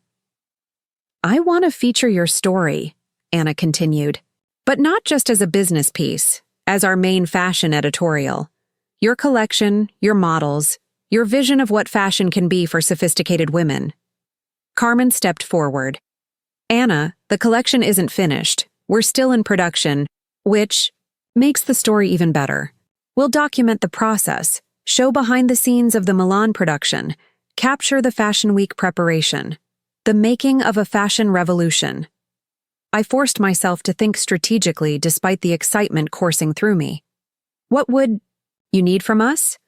I want to feature your story, Anna continued, but not just as a business piece, as our main fashion editorial. Your collection, your models, your vision of what fashion can be for sophisticated women. Carmen stepped forward. Anna, the collection isn't finished. We're still in production, which makes the story even better. We'll document the process, show behind the scenes of the Milan production, capture the Fashion Week preparation, the making of a fashion revolution. I forced myself to think strategically despite the excitement coursing through me. What would you need from us?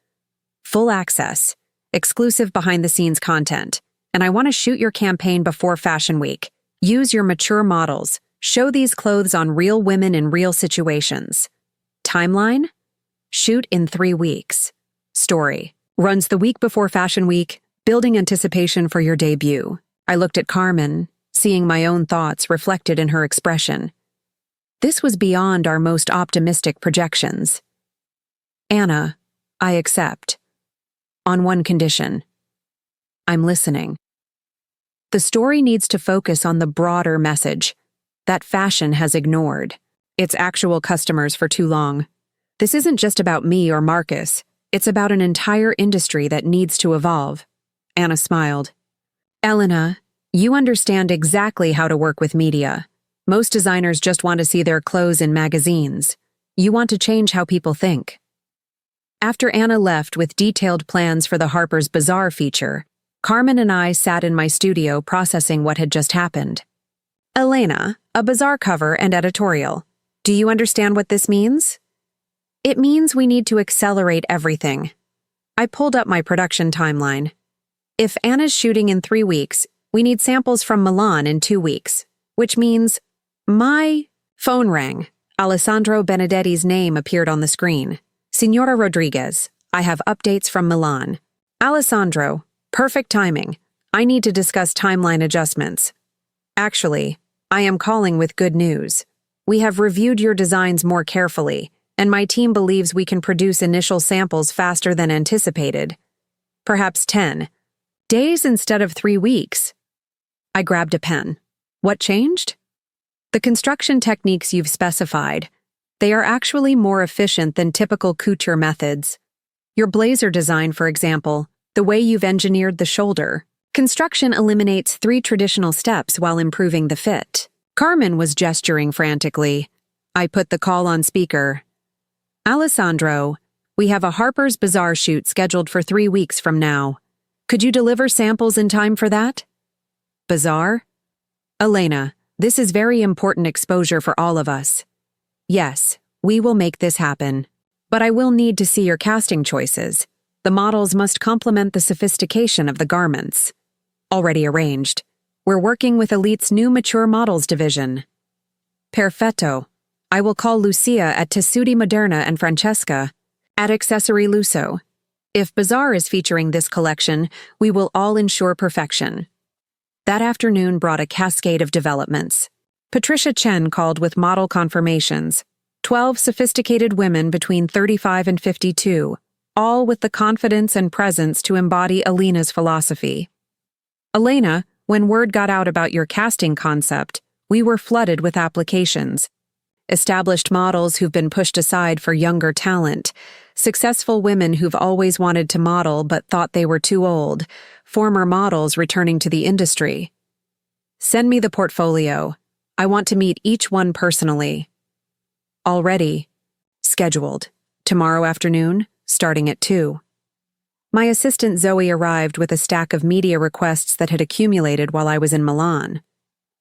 Full access, exclusive behind-the-scenes content, and I want to shoot your campaign before Fashion Week. Use your mature models. Show these clothes on real women in real situations. Timeline? Shoot in 3 weeks. Story. Runs the week before Fashion Week, building anticipation for your debut. I looked at Carmen, seeing my own thoughts reflected in her expression. This was beyond our most optimistic projections. Anna, I accept. On one condition. I'm listening. The story needs to focus on the broader message that fashion has ignored its actual customers for too long. This isn't just about me or Marcus. It's about an entire industry that needs to evolve. Anna smiled. Elena, you understand exactly how to work with media. Most designers just want to see their clothes in magazines. You want to change how people think. After Anna left with detailed plans for the Harper's Bazaar feature, Carmen and I sat in my studio processing what had just happened. Elena, a Bazaar cover and editorial. Do you understand what this means? It means we need to accelerate everything. I pulled up my production timeline. If Anna's shooting in 3 weeks, we need samples from Milan in 2 weeks, which means my phone rang. Alessandro Benedetti's name appeared on the screen. Signora Rodriguez, I have updates from Milan. Alessandro, perfect timing. I need to discuss timeline adjustments. Actually, I am calling with good news. We have reviewed your designs more carefully, and my team believes we can produce initial samples faster than anticipated. Perhaps 10 days instead of 3 weeks. I grabbed a pen. What changed? The construction techniques you've specified. They are actually more efficient than typical couture methods. Your blazer design, for example, the way you've engineered the shoulder. Construction eliminates 3 traditional steps while improving the fit. Carmen was gesturing frantically. I put the call on speaker. Alessandro, we have a Harper's Bazaar shoot scheduled for 3 weeks from now. Could you deliver samples in time for that? Bazaar? Elena, this is very important exposure for all of us. Yes, we will make this happen. But I will need to see your casting choices. The models must complement the sophistication of the garments. Already arranged. We're working with Elite's new mature models division. Perfetto. I will call Lucia at Tessuti Moderna and Francesca at Accessory Lusso. If Bazaar is featuring this collection, we will all ensure perfection. That afternoon brought a cascade of developments. Patricia Chen called with model confirmations. 12 sophisticated women between 35 and 52, all with the confidence and presence to embody Alina's philosophy. Elena, when word got out about your casting concept, we were flooded with applications. Established models who've been pushed aside for younger talent, successful women who've always wanted to model but thought they were too old, former models returning to the industry. Send me the portfolio. I want to meet each one personally. Already. Scheduled. Tomorrow afternoon, starting at 2. My assistant Zoe arrived with a stack of media requests that had accumulated while I was in Milan.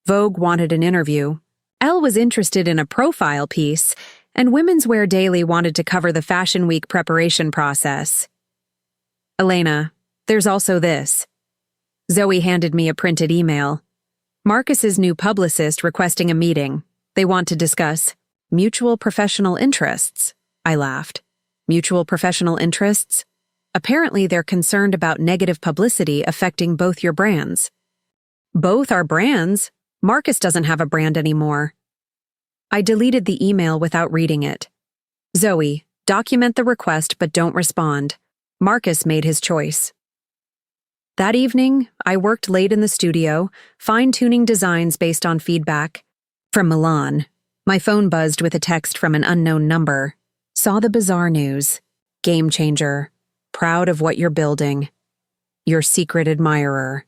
Vogue wanted an interview. Elle was interested in a profile piece, and Women's Wear Daily wanted to cover the Fashion Week preparation process. Elena, there's also this. Zoe handed me a printed email. Marcus's new publicist requesting a meeting. They want to discuss mutual professional interests. I laughed. Mutual professional interests? Apparently they're concerned about negative publicity affecting both your brands. Both our brands? Marcus doesn't have a brand anymore. I deleted the email without reading it. Zoe, document the request but don't respond. Marcus made his choice. That evening, I worked late in the studio, fine-tuning designs based on feedback. From Milan, my phone buzzed with a text from an unknown number. Saw the Bazaar news. Game changer. Proud of what you're building. Your secret admirer.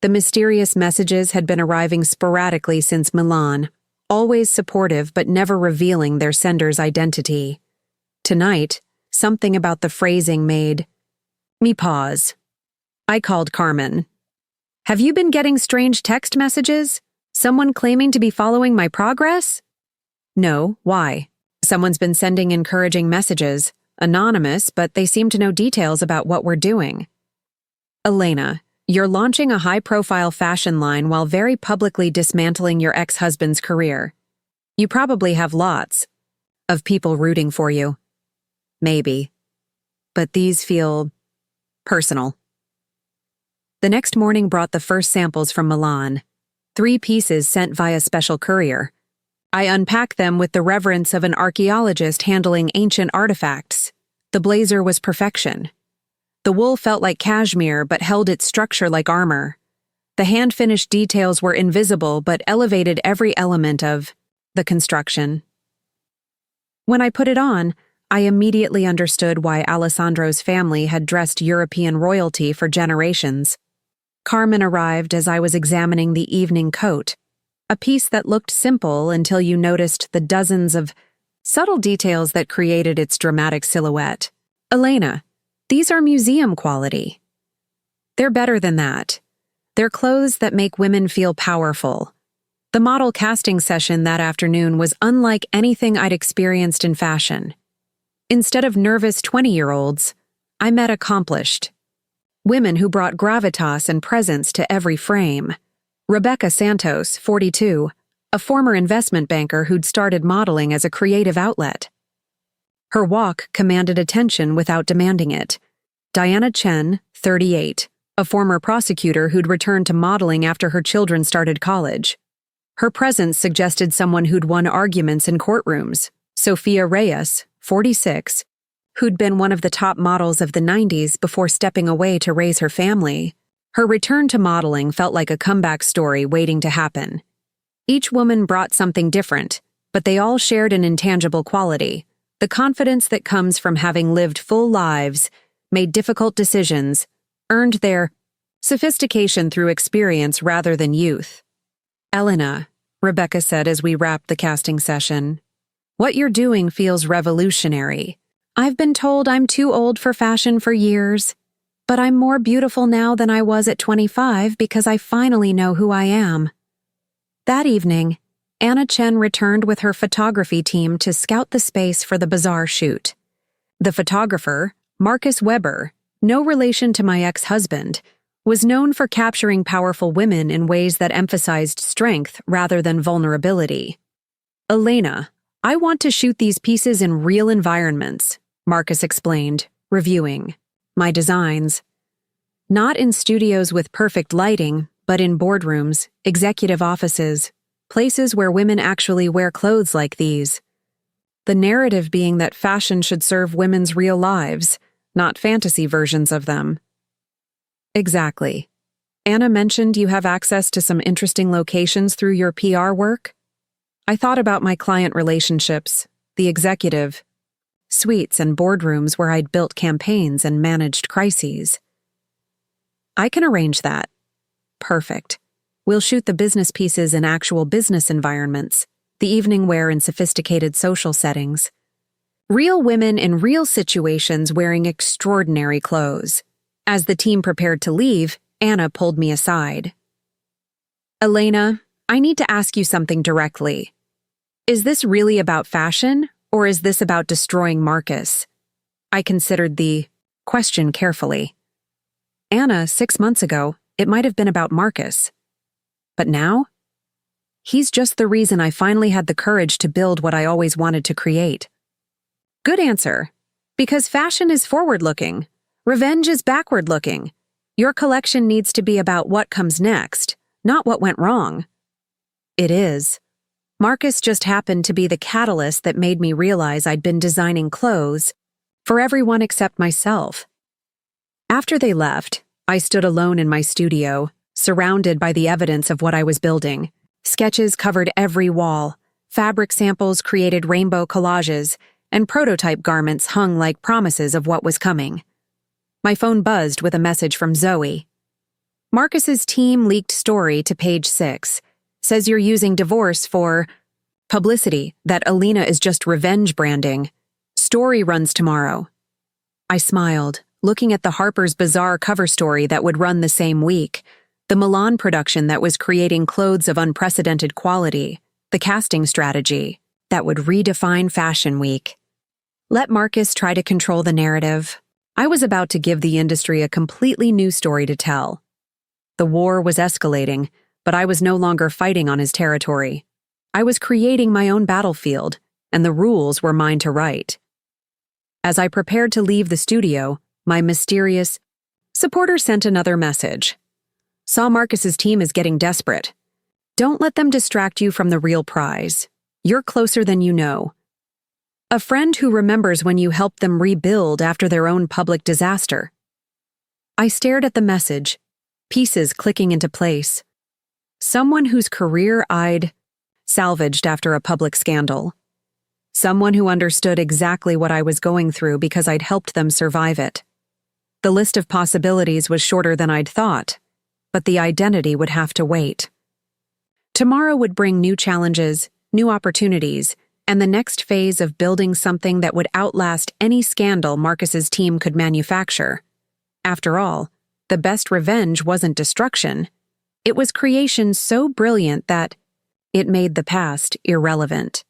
The mysterious messages had been arriving sporadically since Milan, always supportive but never revealing their sender's identity. Tonight, something about the phrasing made me pause. I called Carmen. Have you been getting strange text messages? Someone claiming to be following my progress? No, why? Someone's been sending encouraging messages, anonymous, but they seem to know details about what we're doing. Elena, you're launching a high-profile fashion line while very publicly dismantling your ex-husband's career. You probably have lots of people rooting for you. Maybe. But these feel personal. The next morning brought the first samples from Milan. 3 pieces sent via special courier. I unpack them with the reverence of an archaeologist handling ancient artifacts. The blazer was perfection. The wool felt like cashmere but held its structure like armor. The hand-finished details were invisible but elevated every element of the construction. When I put it on, I immediately understood why Alessandro's family had dressed European royalty for generations. Carmen arrived as I was examining the evening coat, a piece that looked simple until you noticed the dozens of subtle details that created its dramatic silhouette. Elena, these are museum quality. They're better than that. They're clothes that make women feel powerful. The model casting session that afternoon was unlike anything I'd experienced in fashion. Instead of nervous 20-year-olds, I met accomplished women who brought gravitas and presence to every frame. Rebecca Santos, 42, a former investment banker who'd started modeling as a creative outlet. Her walk commanded attention without demanding it. Diana Chen, 38, a former prosecutor who'd returned to modeling after her children started college. Her presence suggested someone who'd won arguments in courtrooms. Sophia Reyes, 46, who'd been one of the top models of the 90s before stepping away to raise her family. Her return to modeling felt like a comeback story waiting to happen. Each woman brought something different, but they all shared an intangible quality, the confidence that comes from having lived full lives, made difficult decisions, earned their sophistication through experience rather than youth. Elena, Rebecca said as we wrapped the casting session, what you're doing feels revolutionary. I've been told I'm too old for fashion for years, but I'm more beautiful now than I was at 25 because I finally know who I am. That evening, Anna Chen returned with her photography team to scout the space for the bazaar shoot. The photographer, Marcus Weber, no relation to my ex-husband, was known for capturing powerful women in ways that emphasized strength rather than vulnerability. Elena, I want to shoot these pieces in real environments, Marcus explained, reviewing my designs. Not in studios with perfect lighting, but in boardrooms, executive offices, places where women actually wear clothes like these. The narrative being that fashion should serve women's real lives, not fantasy versions of them. Exactly. Anna mentioned you have access to some interesting locations through your PR work. I thought about my client relationships, the executive suites and boardrooms where I'd built campaigns and managed crises. I can arrange that. Perfect. We'll shoot the business pieces in actual business environments, the evening wear in sophisticated social settings. Real women in real situations wearing extraordinary clothes. As the team prepared to leave, Anna pulled me aside. Elena, I need to ask you something directly. Is this really about fashion, or is this about destroying Marcus? I considered the question carefully. Anna, 6 months ago, it might have been about Marcus. But now? He's just the reason I finally had the courage to build what I always wanted to create. Good answer. Because fashion is forward-looking. Revenge is backward-looking. Your collection needs to be about what comes next, not what went wrong. It is. Marcus just happened to be the catalyst that made me realize I'd been designing clothes for everyone except myself. After they left, I stood alone in my studio, surrounded by the evidence of what I was building. Sketches covered every wall, fabric samples created rainbow collages, and prototype garments hung like promises of what was coming. My phone buzzed with a message from Zoe. Marcus's team leaked story to Page 6. Says you're using divorce for publicity, that Elena is just revenge branding. Story runs tomorrow. I smiled, looking at the Harper's Bazaar cover story that would run the same week, the Milan production that was creating clothes of unprecedented quality, the casting strategy that would redefine Fashion Week. Let Marcus try to control the narrative. I was about to give the industry a completely new story to tell. The war was escalating, but I was no longer fighting on his territory. I was creating my own battlefield, and the rules were mine to write. As I prepared to leave the studio, my mysterious supporter sent another message. Saw Marcus's team is getting desperate. Don't let them distract you from the real prize. You're closer than you know. A friend who remembers when you helped them rebuild after their own public disaster. I stared at the message, pieces clicking into place. Someone whose career I'd salvaged after a public scandal. Someone who understood exactly what I was going through because I'd helped them survive it. The list of possibilities was shorter than I'd thought, but the identity would have to wait. Tomorrow would bring new challenges, new opportunities, and the next phase of building something that would outlast any scandal Marcus's team could manufacture. After all, the best revenge wasn't destruction. It was creation so brilliant that it made the past irrelevant.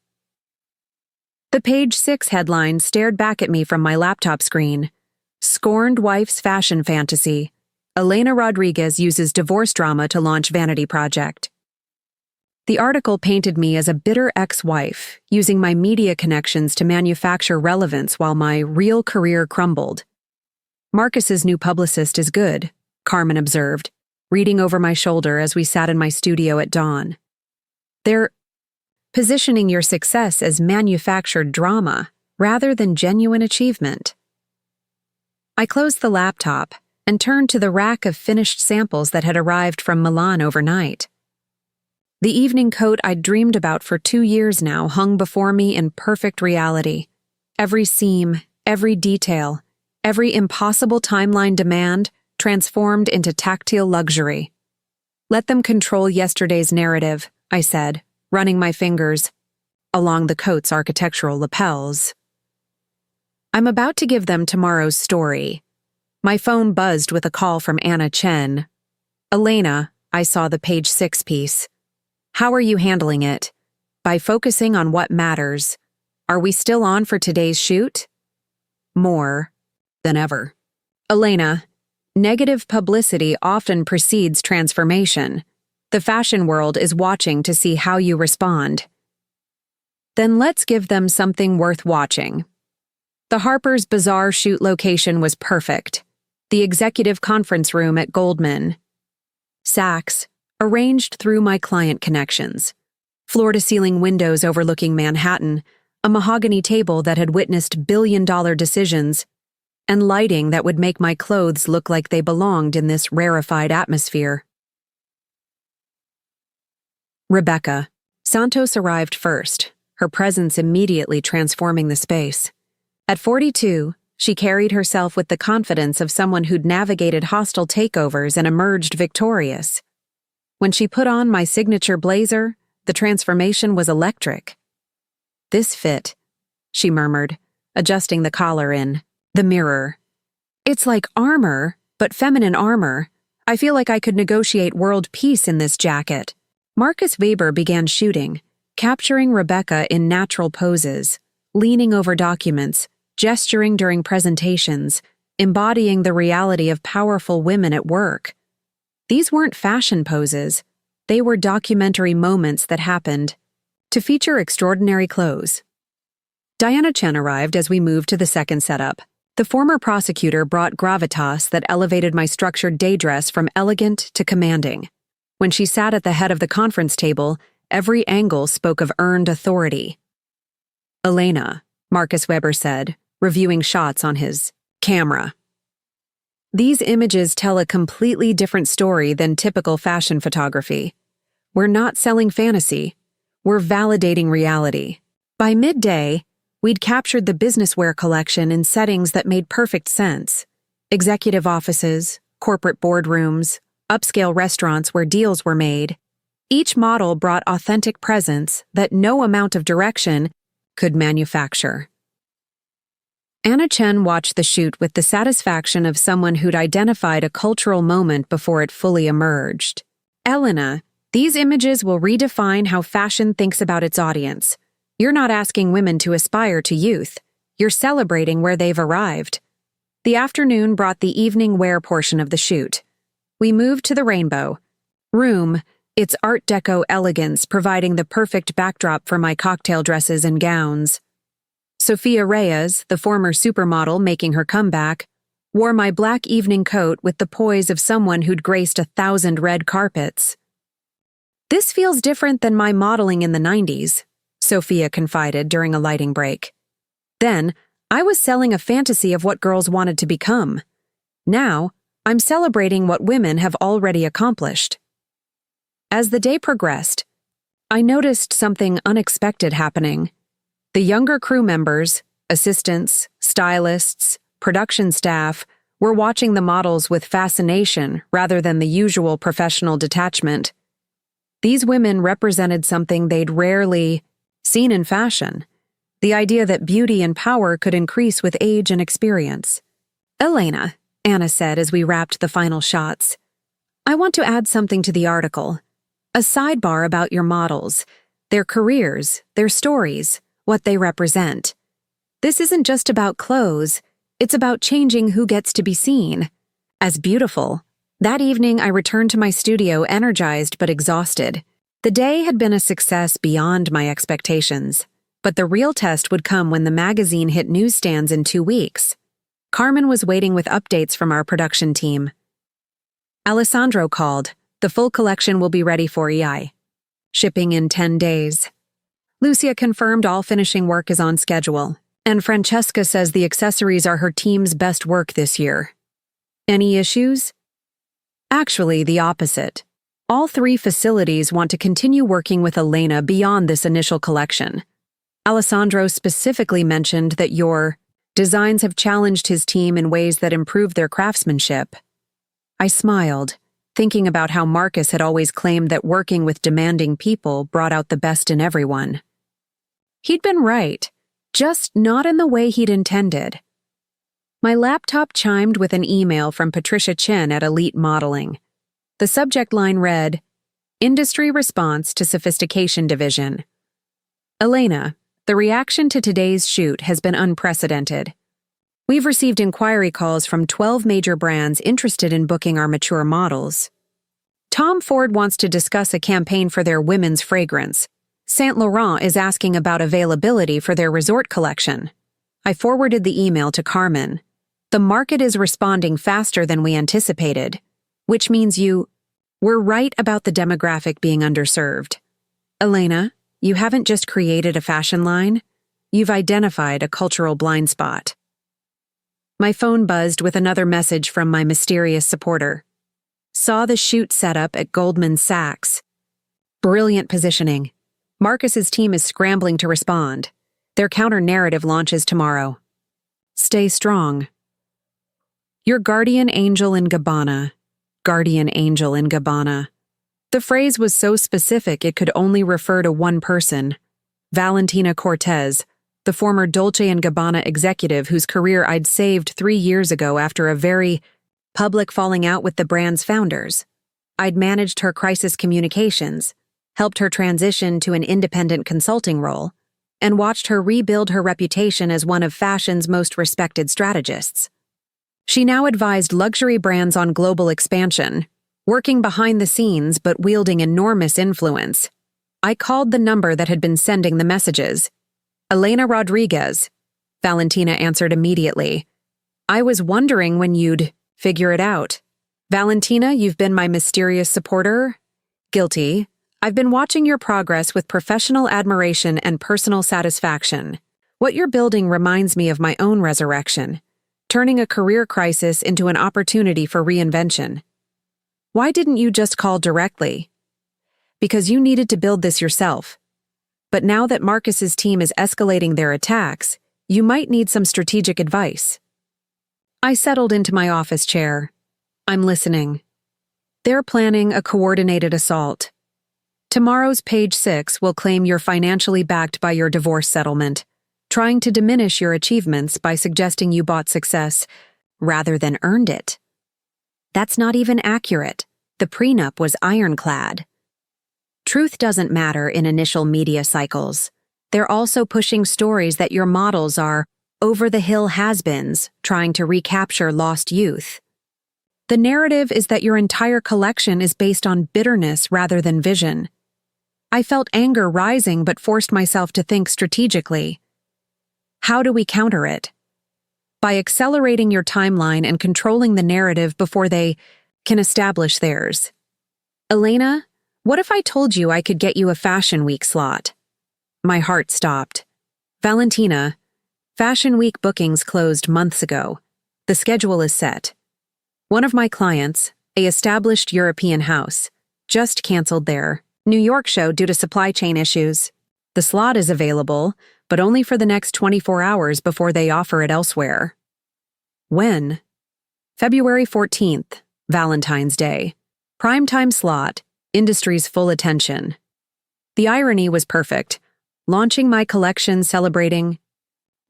The page 6 headline stared back at me from my laptop screen. Scorned wife's fashion fantasy. Elena Rodriguez uses divorce drama to launch vanity project. The article painted me as a bitter ex-wife, using my media connections to manufacture relevance while my real career crumbled. Marcus's new publicist is good, Carmen observed, reading over my shoulder as we sat in my studio at dawn. They're positioning your success as manufactured drama rather than genuine achievement. I closed the laptop and turned to the rack of finished samples that had arrived from Milan overnight. The evening coat I'd dreamed about for 2 years now hung before me in perfect reality. Every seam, every detail, every impossible timeline demand transformed into tactile luxury. Let them control yesterday's narrative, I said, running my fingers along the coat's architectural lapels. I'm about to give them tomorrow's story. My phone buzzed with a call from Anna Chen. Elena, I saw the page 6 piece. How are you handling it? By focusing on what matters. Are we still on for today's shoot? More than ever. Elena, negative publicity often precedes transformation. The fashion world is watching to see how you respond. Then let's give them something worth watching. The Harper's Bazaar shoot location was perfect. The executive conference room at Goldman Sachs, arranged through my client connections. Floor-to-ceiling windows overlooking Manhattan, a mahogany table that had witnessed billion-dollar decisions, and lighting that would make my clothes look like they belonged in this rarefied atmosphere. Rebecca. Santos arrived first, her presence immediately transforming the space. At 42, she carried herself with the confidence of someone who'd navigated hostile takeovers and emerged victorious. When she put on my signature blazer, the transformation was electric. This fit, she murmured, adjusting the collar in the mirror. It's like armor, but feminine armor. I feel like I could negotiate world peace in this jacket. Marcus Weber began shooting, capturing Rebecca in natural poses, leaning over documents, gesturing during presentations, embodying the reality of powerful women at work. These weren't fashion poses. They were documentary moments that happened to feature extraordinary clothes. Diana Chen arrived as we moved to the second setup. The former prosecutor brought gravitas that elevated my structured day dress from elegant to commanding. When she sat at the head of the conference table, every angle spoke of earned authority. Elena, Marcus Weber said, reviewing shots on his camera. These images tell a completely different story than typical fashion photography. We're not selling fantasy. We're validating reality. By midday, we'd captured the business wear collection in settings that made perfect sense. Executive offices, corporate boardrooms, upscale restaurants where deals were made. Each model brought authentic presence that no amount of direction could manufacture. Anna Chen watched the shoot with the satisfaction of someone who'd identified a cultural moment before it fully emerged. Elena, these images will redefine how fashion thinks about its audience. You're not asking women to aspire to youth. You're celebrating where they've arrived. The afternoon brought the evening wear portion of the shoot. We moved to the Rainbow Room, its Art Deco elegance providing the perfect backdrop for my cocktail dresses and gowns. Sophia Reyes, the former supermodel making her comeback, wore my black evening coat with the poise of someone who'd graced 1,000 red carpets. This feels different than my modeling in the 90s, Sophia confided during a lighting break. Then, I was selling a fantasy of what girls wanted to become. Now, I'm celebrating what women have already accomplished. As the day progressed, I noticed something unexpected happening. The younger crew members, assistants, stylists, production staff, were watching the models with fascination rather than the usual professional detachment. These women represented something they'd rarely seen in fashion, the idea that beauty and power could increase with age and experience. "Elena," Anna said as we wrapped the final shots, "I want to add something to the article. A sidebar about your models, their careers, their stories, what they represent. This isn't just about clothes, it's about changing who gets to be seen as beautiful." That evening, I returned to my studio energized but exhausted. The day had been a success beyond my expectations, but the real test would come when the magazine hit newsstands in 2 weeks. Carmen was waiting with updates from our production team. Alessandro called. "The full collection will be ready for EI. Shipping in 10 days. Lucia confirmed all finishing work is on schedule, and Francesca says the accessories are her team's best work this year. Any issues?" Actually, the opposite. All 3 facilities want to continue working with Elena beyond this initial collection. Alessandro specifically mentioned that your designs have challenged his team in ways that improve their craftsmanship. I smiled, thinking about how Marcus had always claimed that working with demanding people brought out the best in everyone. He'd been right, just not in the way he'd intended. My laptop chimed with an email from Patricia Chen at Elite Modeling. The subject line read, "Industry Response to Sophistication Division." "Elena, the reaction to today's shoot has been unprecedented. We've received inquiry calls from 12 major brands interested in booking our mature models. Tom Ford wants to discuss a campaign for their women's fragrance. Saint Laurent is asking about availability for their resort collection." I forwarded the email to Carmen. "The market is responding faster than we anticipated, which means you were right about the demographic being underserved. Elena, you haven't just created a fashion line, you've identified a cultural blind spot." My phone buzzed with another message from my mysterious supporter. "Saw the shoot setup at Goldman Sachs. Brilliant positioning. Marcus's team is scrambling to respond. Their counter-narrative launches tomorrow. Stay strong. Your guardian angel in Gabbana. Guardian angel in Gabbana." The phrase was so specific it could only refer to one person, Valentina Cortez, the former Dolce & Gabbana executive whose career I'd saved 3 years ago after a very public falling out with the brand's founders. I'd managed her crisis communications, helped her transition to an independent consulting role, and watched her rebuild her reputation as one of fashion's most respected strategists. She now advised luxury brands on global expansion, working behind the scenes but wielding enormous influence. I called the number that had been sending the messages. "Elena Rodriguez." Valentina answered immediately. "I was wondering when you'd figure it out. Valentina, you've been my mysterious supporter?" "Guilty. I've been watching your progress with professional admiration and personal satisfaction. What you're building reminds me of my own resurrection, turning a career crisis into an opportunity for reinvention. Why didn't you just call directly?" "Because you needed to build this yourself. But now that Marcus's team is escalating their attacks, you might need some strategic advice." I settled into my office chair. I'm listening. They're planning a coordinated assault. Tomorrow's page 6 will claim you're financially backed by your divorce settlement, trying to diminish your achievements by suggesting you bought success rather than earned it. That's not even accurate. The prenup was ironclad. Truth doesn't matter in initial media cycles. They're also pushing stories that your models are over-the-hill has-beens trying to recapture lost youth. The narrative is that your entire collection is based on bitterness rather than vision. I felt anger rising but forced myself to think strategically. How do we counter it? By accelerating your timeline and controlling the narrative before they can establish theirs. Elena, what if I told you I could get you a Fashion Week slot? My heart stopped. Valentina, Fashion Week bookings closed months ago. The schedule is set. One of my clients, a established European house, just canceled their New York show due to supply chain issues. The slot is available, but only for the next 24 hours before they offer it elsewhere. When? February 14th, Valentine's Day. Primetime slot, industry's full attention. The irony was perfect. Launching my collection celebrating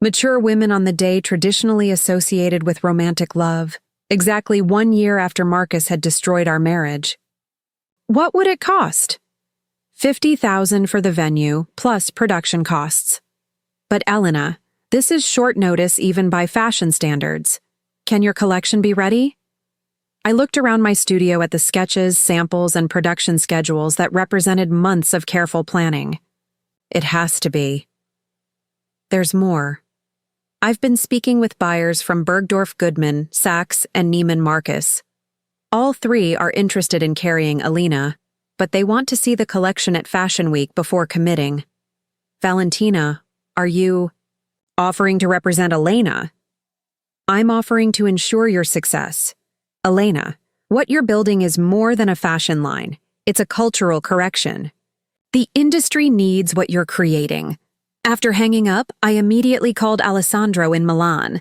mature women on the day traditionally associated with romantic love, exactly 1 year after Marcus had destroyed our marriage. What would it cost? $50,000 for the venue, plus production costs. But Elena, this is short notice even by fashion standards. Can your collection be ready? I looked around my studio at the sketches, samples, and production schedules that represented months of careful planning. It has to be. There's more. I've been speaking with buyers from Bergdorf Goodman, Saks, and Neiman Marcus. All three are interested in carrying Alina, but they want to see the collection at Fashion Week before committing. Valentina, are you offering to represent Elena? I'm offering to ensure your success. Elena, what you're building is more than a fashion line. It's a cultural correction. The industry needs what you're creating. After hanging up, I immediately called Alessandro in Milan.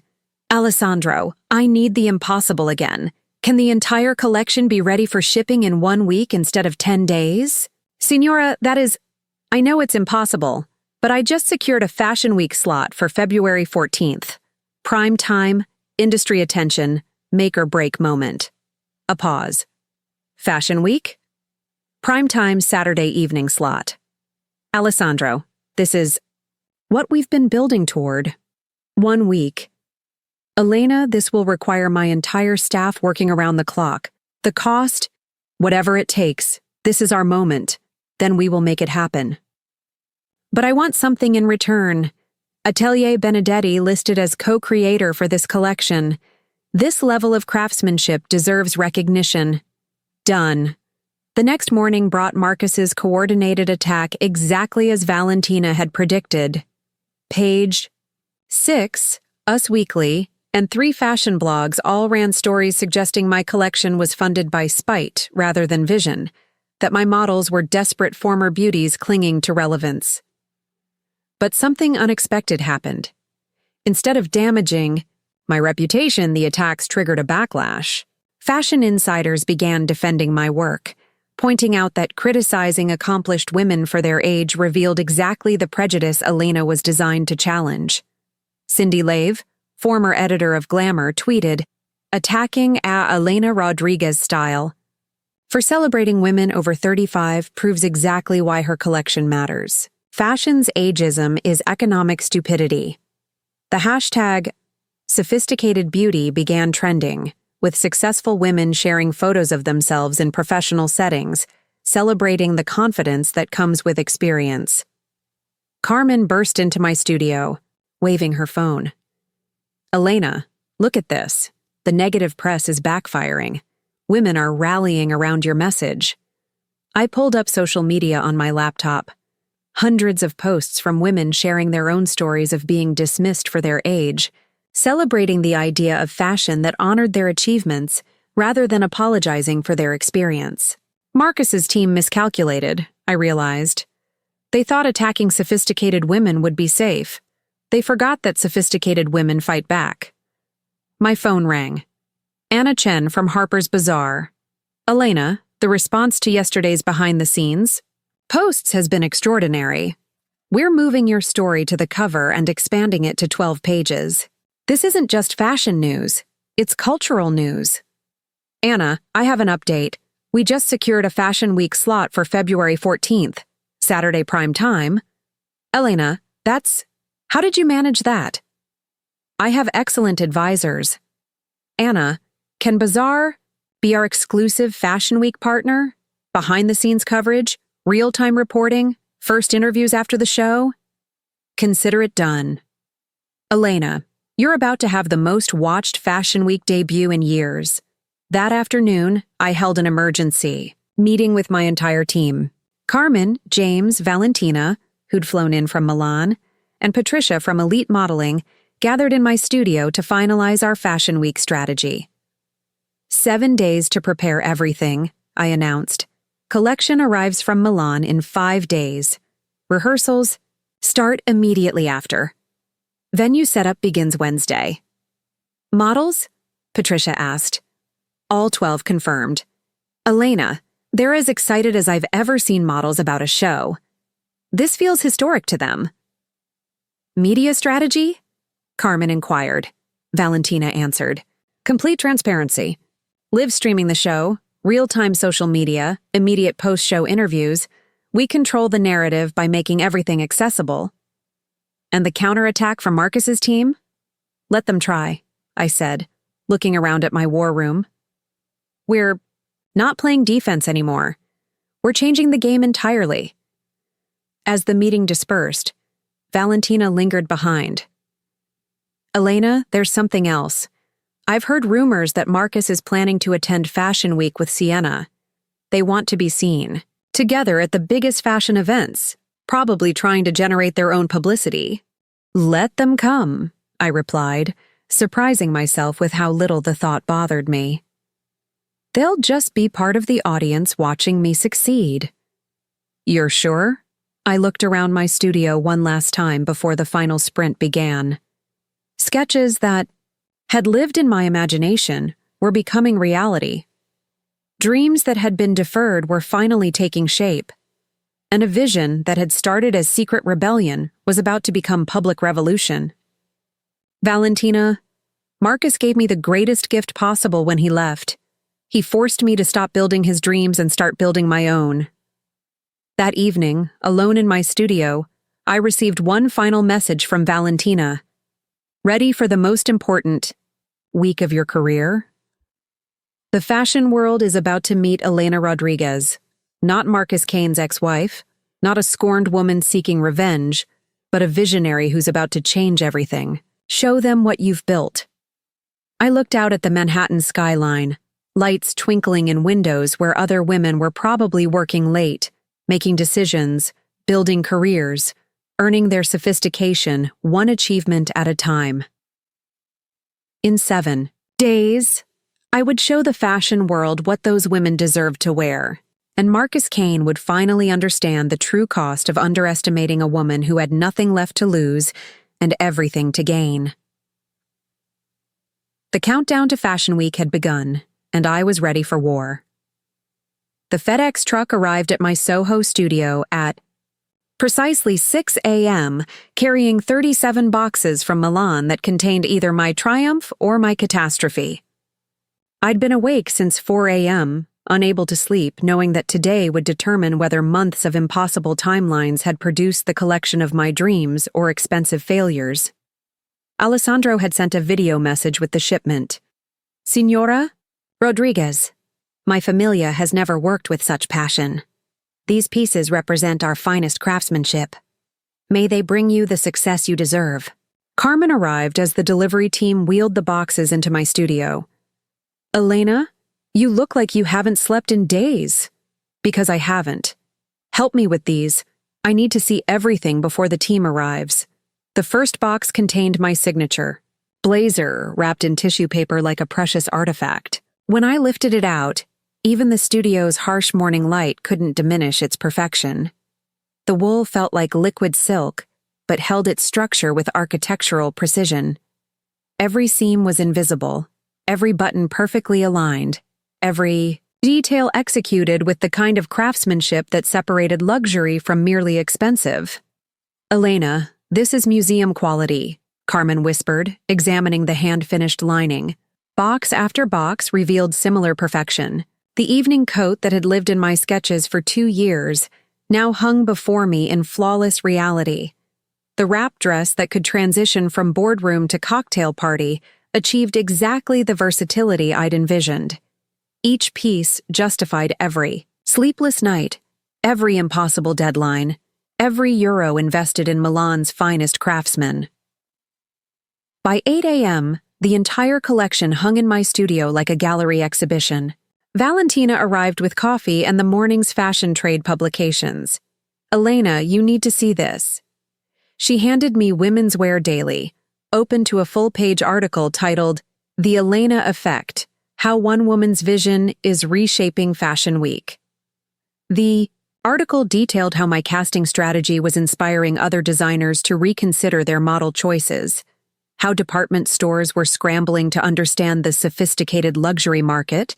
Alessandro, I need the impossible again. Can the entire collection be ready for shipping in 1 week instead of 10 days? Signora, I know it's impossible, but I just secured a Fashion Week slot for February 14th. Prime time, industry attention, make or break moment. A pause. Fashion Week? Prime time Saturday evening slot. Alessandro, this is what we've been building toward. 1 week. Elena, this will require my entire staff working around the clock. The cost? Whatever it takes. This is our moment. Then we will make it happen. But I want something in return. Atelier Benedetti listed as co-creator for this collection. This level of craftsmanship deserves recognition. Done. The next morning brought Marcus's coordinated attack exactly as Valentina had predicted. Page 6, Us Weekly, and 3 fashion blogs all ran stories suggesting my collection was funded by spite rather than vision, that my models were desperate former beauties clinging to relevance. But something unexpected happened. Instead of damaging my reputation, the attacks triggered a backlash. Fashion insiders began defending my work, pointing out that criticizing accomplished women for their age revealed exactly the prejudice Elena was designed to challenge. Cindy Lave, former editor of Glamour, tweeted, "Attacking a Elena Rodriguez style. For celebrating women over 35 proves exactly why her collection matters. Fashion's ageism is economic stupidity." The hashtag sophisticated beauty began trending, with successful women sharing photos of themselves in professional settings, celebrating the confidence that comes with experience. Carmen burst into my studio, waving her phone. "Elena, look at this. The negative press is backfiring. Women are rallying around your message." I pulled up social media on my laptop. Hundreds of posts from women sharing their own stories of being dismissed for their age, celebrating the idea of fashion that honored their achievements rather than apologizing for their experience. Marcus's team miscalculated, I realized. They thought attacking sophisticated women would be safe. They forgot that sophisticated women fight back. My phone rang. Anna Chen from Harper's Bazaar. "Elena, the response to yesterday's behind-the-scenes posts has been extraordinary. We're moving your story to the cover and expanding it to 12 pages. This isn't just fashion news, it's cultural news." "Anna, I have an update. We just secured a Fashion Week slot for February 14th, Saturday prime time." "Elena, how did you manage that?" "I have excellent advisors." "Anna, can Bazaar be our exclusive Fashion Week partner? Behind-the-scenes coverage, real-time reporting, first interviews after the show?" "Consider it done." "Elena, you're about to have the most watched Fashion Week debut in years." That afternoon, I held an emergency meeting with my entire team. Carmen, James, Valentina, who'd flown in from Milan, and Patricia from Elite Modeling gathered in my studio to finalize our Fashion Week strategy. 7 days to prepare everything, I announced. Collection arrives from Milan in 5 days. Rehearsals start immediately after. Venue setup begins Wednesday. Models? Patricia asked. All 12 confirmed. Elena, they're as excited as I've ever seen models about a show. This feels historic to them. Media strategy? Carmen inquired. Valentina answered. Complete transparency. Live streaming the show, real-time social media, immediate post-show interviews. We control the narrative by making everything accessible. And the counterattack from Marcus's team? Let them try, I said, looking around at my war room. We're not playing defense anymore. We're changing the game entirely. As the meeting dispersed, Valentina lingered behind. Elena, there's something else. I've heard rumors that Marcus is planning to attend Fashion Week with Sienna. They want to be seen, together at the biggest fashion events, probably trying to generate their own publicity. Let them come, I replied, surprising myself with how little the thought bothered me. They'll just be part of the audience watching me succeed. You're sure? I looked around my studio one last time before the final sprint began. Sketches that had lived in my imagination were becoming reality. Dreams that had been deferred were finally taking shape. And a vision that had started as secret rebellion was about to become public revolution. Valentina, Marcus gave me the greatest gift possible when he left. He forced me to stop building his dreams and start building my own. That evening, alone in my studio, I received one final message from Valentina. Ready for the most important week of your career? The fashion world is about to meet Elena Rodriguez, not Marcus Kane's ex-wife, not a scorned woman seeking revenge, but a visionary who's about to change everything. Show them what you've built. I looked out at the Manhattan skyline, lights twinkling in windows where other women were probably working late, making decisions, building careers, earning their sophistication one achievement at a time. In 7 days, I would show the fashion world what those women deserved to wear, and Marcus Kane would finally understand the true cost of underestimating a woman who had nothing left to lose and everything to gain. The countdown to Fashion Week had begun, and I was ready for war. The FedEx truck arrived at my Soho studio at precisely 6 a.m., carrying 37 boxes from Milan that contained either my triumph or my catastrophe. I'd been awake since 4 a.m., unable to sleep, knowing that today would determine whether months of impossible timelines had produced the collection of my dreams or expensive failures. Alessandro had sent a video message with the shipment. Signora Rodriguez, my familia has never worked with such passion. These pieces represent our finest craftsmanship. May they bring you the success you deserve. Carmen arrived as the delivery team wheeled the boxes into my studio. Elena, you look like you haven't slept in days. Because I haven't. Help me with these. I need to see everything before the team arrives. The first box contained my signature, blazer wrapped in tissue paper like a precious artifact. When I lifted it out, even the studio's harsh morning light couldn't diminish its perfection. The wool felt like liquid silk, but held its structure with architectural precision. Every seam was invisible, every button perfectly aligned, every detail executed with the kind of craftsmanship that separated luxury from merely expensive. Elena, this is museum quality, Carmen whispered, examining the hand-finished lining. Box after box revealed similar perfection. The evening coat that had lived in my sketches for 2 years now hung before me in flawless reality. The wrap dress that could transition from boardroom to cocktail party achieved exactly the versatility I'd envisioned. Each piece justified every sleepless night, every impossible deadline, every euro invested in Milan's finest craftsmen. By 8 a.m., the entire collection hung in my studio like a gallery exhibition. Valentina arrived with coffee and the morning's fashion trade publications. "Elena, you need to see this." She handed me Women's Wear Daily, open to a full-page article titled, "The Elena Effect: How One Woman's Vision is Reshaping Fashion Week." The article detailed how my casting strategy was inspiring other designers to reconsider their model choices, how department stores were scrambling to understand the sophisticated luxury market,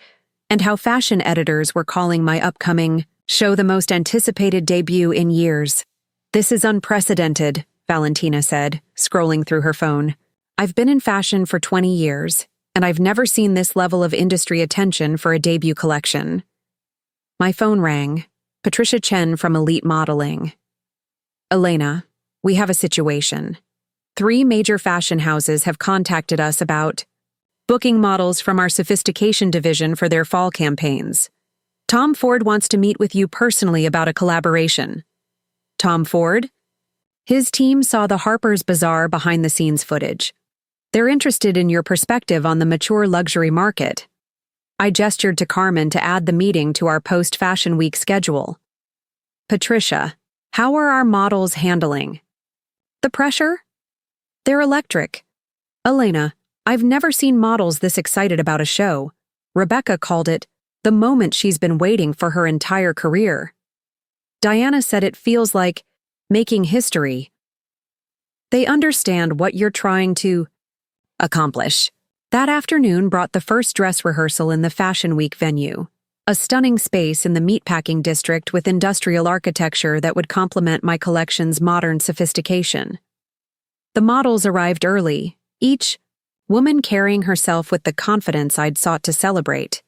and how fashion editors were calling my upcoming show the most anticipated debut in years. "This is unprecedented," Valentina said, scrolling through her phone. "I've been in fashion for 20 years, and I've never seen this level of industry attention for a debut collection." My phone rang. Patricia Chen from Elite Modeling. "Elena, we have a situation. 3 major fashion houses have contacted us about booking models from our sophistication division for their fall campaigns. Tom Ford wants to meet with you personally about a collaboration." "Tom Ford?" "His team saw the Harper's Bazaar behind-the-scenes footage. They're interested in your perspective on the mature luxury market." I gestured to Carmen to add the meeting to our post-Fashion Week schedule. "Patricia, how are our models handling?" "The pressure? They're electric. Elena, I've never seen models this excited about a show. Rebecca called it the moment she's been waiting for her entire career. Diana said it feels like making history. They understand what you're trying to accomplish." That afternoon brought the first dress rehearsal in the Fashion Week venue, a stunning space in the meatpacking district with industrial architecture that would complement my collection's modern sophistication. The models arrived early, each woman carrying herself with the confidence I'd sought to celebrate.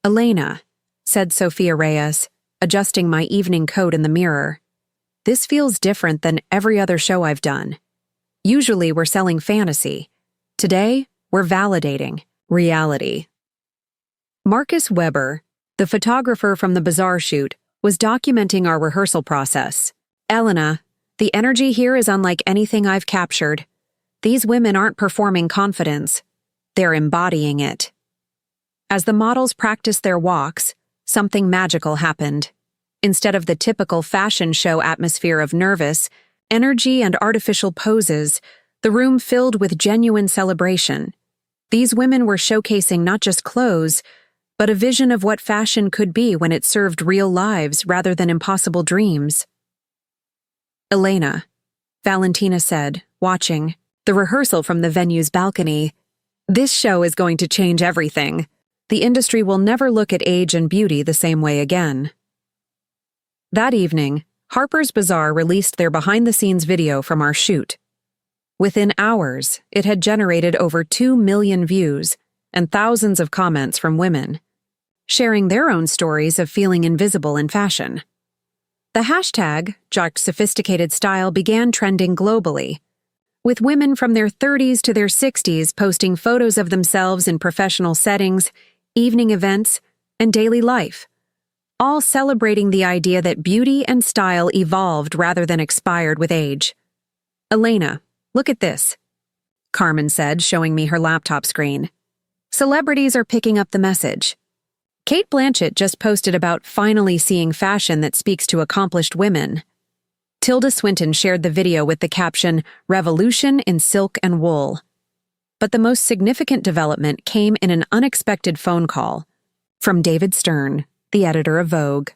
"Elena," said Sophia Reyes, adjusting my evening coat in the mirror, "this feels different than every other show I've done. Usually we're selling fantasy. Today, we're validating reality." Marcus Weber, the photographer from the bazaar shoot, was documenting our rehearsal process. "Elena, the energy here is unlike anything I've captured. These women aren't performing confidence. They're embodying it." As the models practiced their walks, something magical happened. Instead of the typical fashion show atmosphere of nervous energy and artificial poses, the room filled with genuine celebration. These women were showcasing not just clothes, but a vision of what fashion could be when it served real lives rather than impossible dreams. "Elena," Valentina said, watching the rehearsal from the venue's balcony, "this show is going to change everything. The industry will never look at age and beauty the same way again." That evening, Harper's Bazaar released their behind-the-scenes video from our shoot. Within hours, it had generated over 2 million views and thousands of comments from women, sharing their own stories of feeling invisible in fashion. The hashtag, Jock Sophisticated Style, began trending globally, with women from their 30s to their 60s posting photos of themselves in professional settings, evening events, and daily life, all celebrating the idea that beauty and style evolved rather than expired with age. "Elena, look at this," Carmen said, showing me her laptop screen. "Celebrities are picking up the message. Cate Blanchett just posted about finally seeing fashion that speaks to accomplished women. Tilda Swinton shared the video with the caption, 'Revolution in Silk and Wool.' But the most significant development came in an unexpected phone call from David Stern, the editor of Vogue.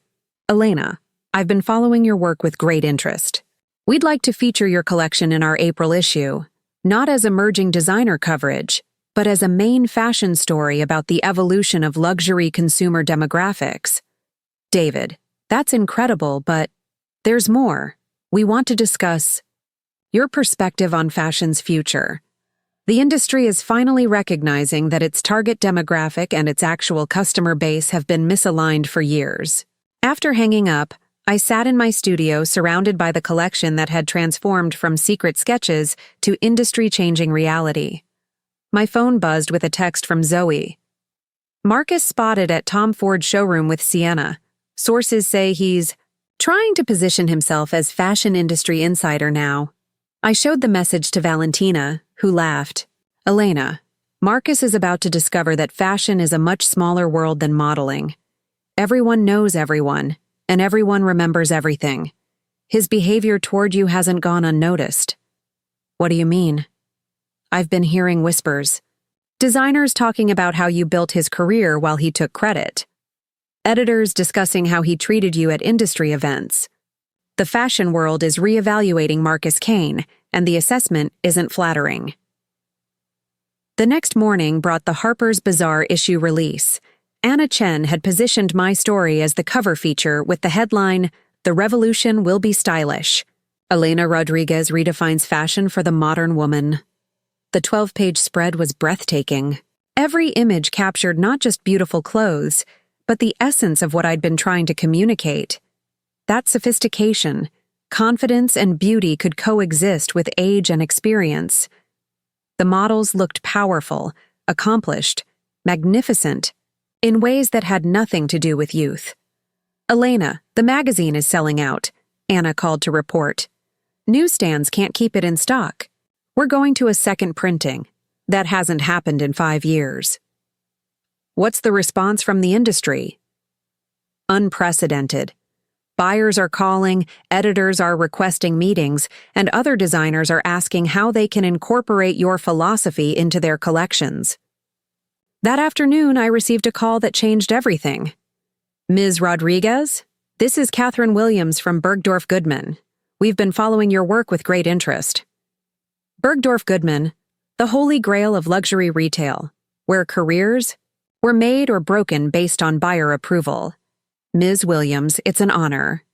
"Elena, I've been following your work with great interest. We'd like to feature your collection in our April issue, not as emerging designer coverage, but as a main fashion story about the evolution of luxury consumer demographics." "David, that's incredible, but there's more. We want to discuss your perspective on fashion's future. The industry is finally recognizing that its target demographic and its actual customer base have been misaligned for years." After hanging up, I sat in my studio surrounded by the collection that had transformed from secret sketches to industry-changing reality. My phone buzzed with a text from Zoe. "Marcus spotted at Tom Ford's showroom with Sienna. Sources say he's trying to position himself as fashion industry insider now." I showed the message to Valentina, who laughed. "Elena, Marcus is about to discover that fashion is a much smaller world than modeling. Everyone knows everyone, and everyone remembers everything. His behavior toward you hasn't gone unnoticed. What do you mean? I've been hearing whispers. Designers talking about how you built his career while he took credit. Editors discussing how he treated you at industry events. The fashion world is reevaluating Marcus Kane, and the assessment isn't flattering. The next morning brought the Harper's Bazaar issue release. Anna Chen had positioned my story as the cover feature with the headline, "The Revolution Will Be Stylish. Elena Rodriguez redefines fashion for the modern woman." The 12-page spread was breathtaking. Every image captured not just beautiful clothes, but the essence of what I'd been trying to communicate. That sophistication, confidence, and beauty could coexist with age and experience. The models looked powerful, accomplished, magnificent, in ways that had nothing to do with youth. "Elena, the magazine is selling out," Anna called to report. "Newsstands can't keep it in stock. We're going to a second printing. That hasn't happened in 5 years." What's the response from the industry? Unprecedented. Buyers are calling, editors are requesting meetings, and other designers are asking how they can incorporate your philosophy into their collections. That afternoon, I received a call that changed everything. "Ms. Rodriguez, this is Catherine Williams from Bergdorf Goodman. We've been following your work with great interest." Bergdorf Goodman, the holy grail of luxury retail, where careers were made or broken based on buyer approval. "Ms. Williams, it's an honor.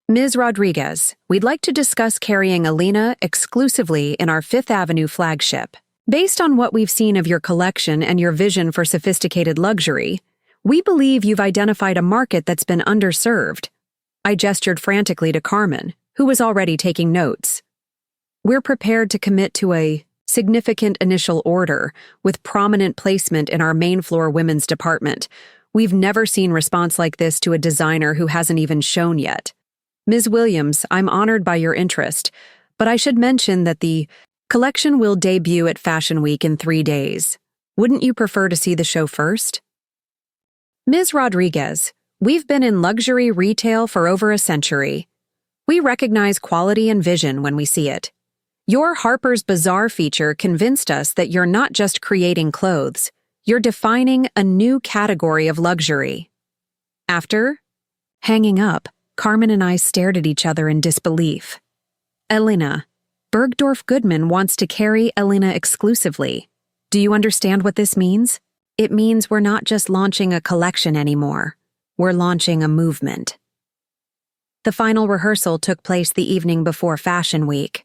Ms. Rodriguez, we'd like to discuss carrying Elena exclusively in our Fifth Avenue flagship. Based on what we've seen of your collection and your vision for sophisticated luxury, we believe you've identified a market that's been underserved." I gestured frantically to Carmen, who was already taking notes. "We're prepared to commit to a significant initial order with prominent placement in our main floor women's department. We've never seen response like this to a designer who hasn't even shown yet. Ms. Williams, I'm honored by your interest, but I should mention that the collection will debut at Fashion Week in 3 days. Wouldn't you prefer to see the show first?" "Ms. Rodriguez, we've been in luxury retail for over a century. We recognize quality and vision when we see it. Your Harper's Bazaar feature convinced us that you're not just creating clothes, you're defining a new category of luxury." After hanging up, Carmen and I stared at each other in disbelief. "Elena, Bergdorf Goodman wants to carry Elena exclusively. Do you understand what this means? It means we're not just launching a collection anymore. We're launching a movement." The final rehearsal took place the evening before Fashion Week.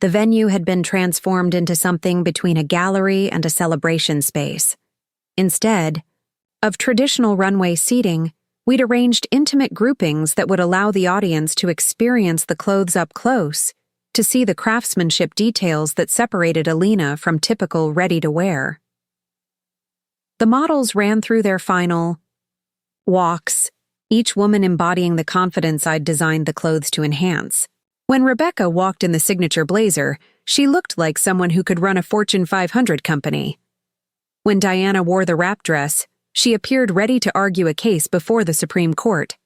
The venue had been transformed into something between a gallery and a celebration space. Instead of traditional runway seating, we'd arranged intimate groupings that would allow the audience to experience the clothes up close, to see the craftsmanship details that separated Elena from typical ready-to-wear. The models ran through their final walks, each woman embodying the confidence I'd designed the clothes to enhance. When Rebecca walked in the signature blazer, she looked like someone who could run a Fortune 500 company. When Diana wore the wrap dress, she appeared ready to argue a case before the Supreme Court.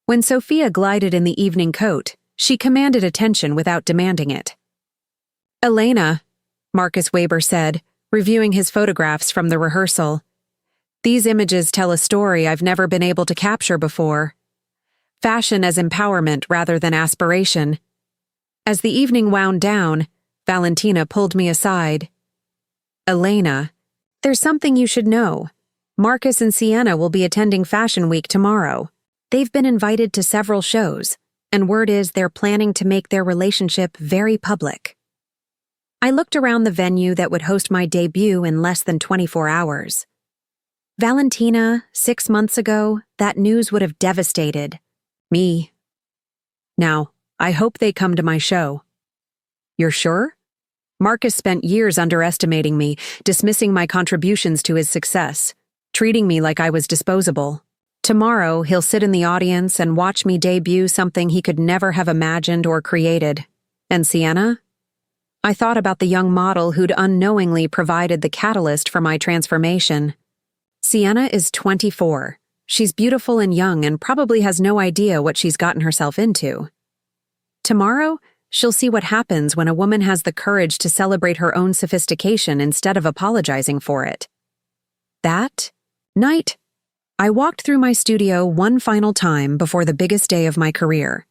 When Sophia glided in the evening coat, she commanded attention without demanding it. "Elena," Marcus Weber said, reviewing his photographs from the rehearsal, "these images tell a story I've never been able to capture before. Fashion as empowerment rather than aspiration." As the evening wound down, Valentina pulled me aside. "Elena, there's something you should know. Marcus and Sienna will be attending Fashion Week tomorrow. They've been invited to several shows, and word is they're planning to make their relationship very public." I looked around the venue that would host my debut in less than 24 hours. Valentina, 6 months ago, that news would have devastated me. Now, I hope they come to my show. "You're sure?" Marcus spent years underestimating me, dismissing my contributions to his success, treating me like I was disposable. Tomorrow, he'll sit in the audience and watch me debut something he could never have imagined or created. And Sienna? I thought about the young model who'd unknowingly provided the catalyst for my transformation. Sienna is 24. She's beautiful and young and probably has no idea what she's gotten herself into. Tomorrow, she'll see what happens when a woman has the courage to celebrate her own sophistication instead of apologizing for it. That night, I walked through my studio one final time before the biggest day of my career.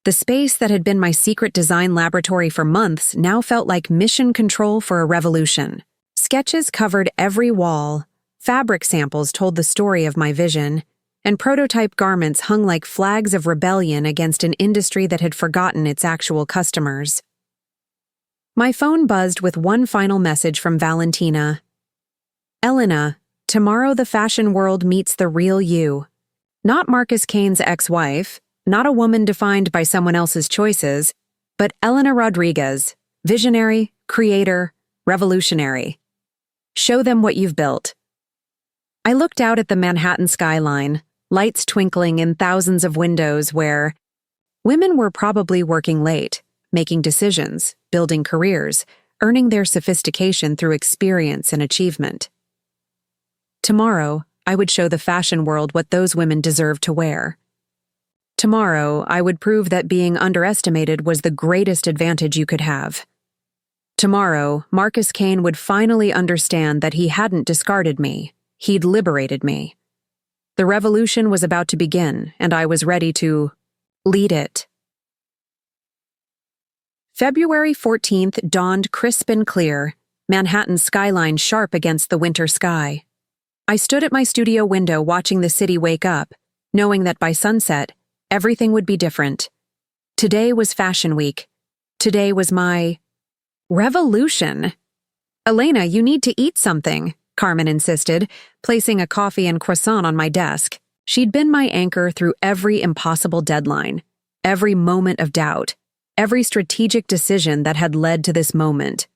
The space that had been my secret design laboratory for months now felt like mission control for a revolution. Sketches covered every wall, fabric samples told the story of my vision, and prototype garments hung like flags of rebellion against an industry that had forgotten its actual customers. My phone buzzed with one final message from Valentina. Elena, tomorrow the fashion world meets the real you. Not Marcus Kane's ex-wife, not a woman defined by someone else's choices, but Elena Rodriguez, visionary, creator, revolutionary. Show them what you've built. I looked out at the Manhattan skyline, lights twinkling in thousands of windows where women were probably working late, making decisions, building careers, earning their sophistication through experience and achievement. Tomorrow, I would show the fashion world what those women deserve to wear. Tomorrow, I would prove that being underestimated was the greatest advantage you could have. Tomorrow, Marcus Kane would finally understand that he hadn't discarded me. He'd liberated me. The revolution was about to begin, and I was ready to lead it. February 14th dawned crisp and clear, Manhattan's skyline sharp against the winter sky. I stood at my studio window watching the city wake up, knowing that by sunset, everything would be different. Today was Fashion Week. Today was my revolution. Elena, you need to eat something, Carmen insisted, placing a coffee and croissant on my desk. She'd been my anchor through every impossible deadline, every moment of doubt, every strategic decision that had led to this moment.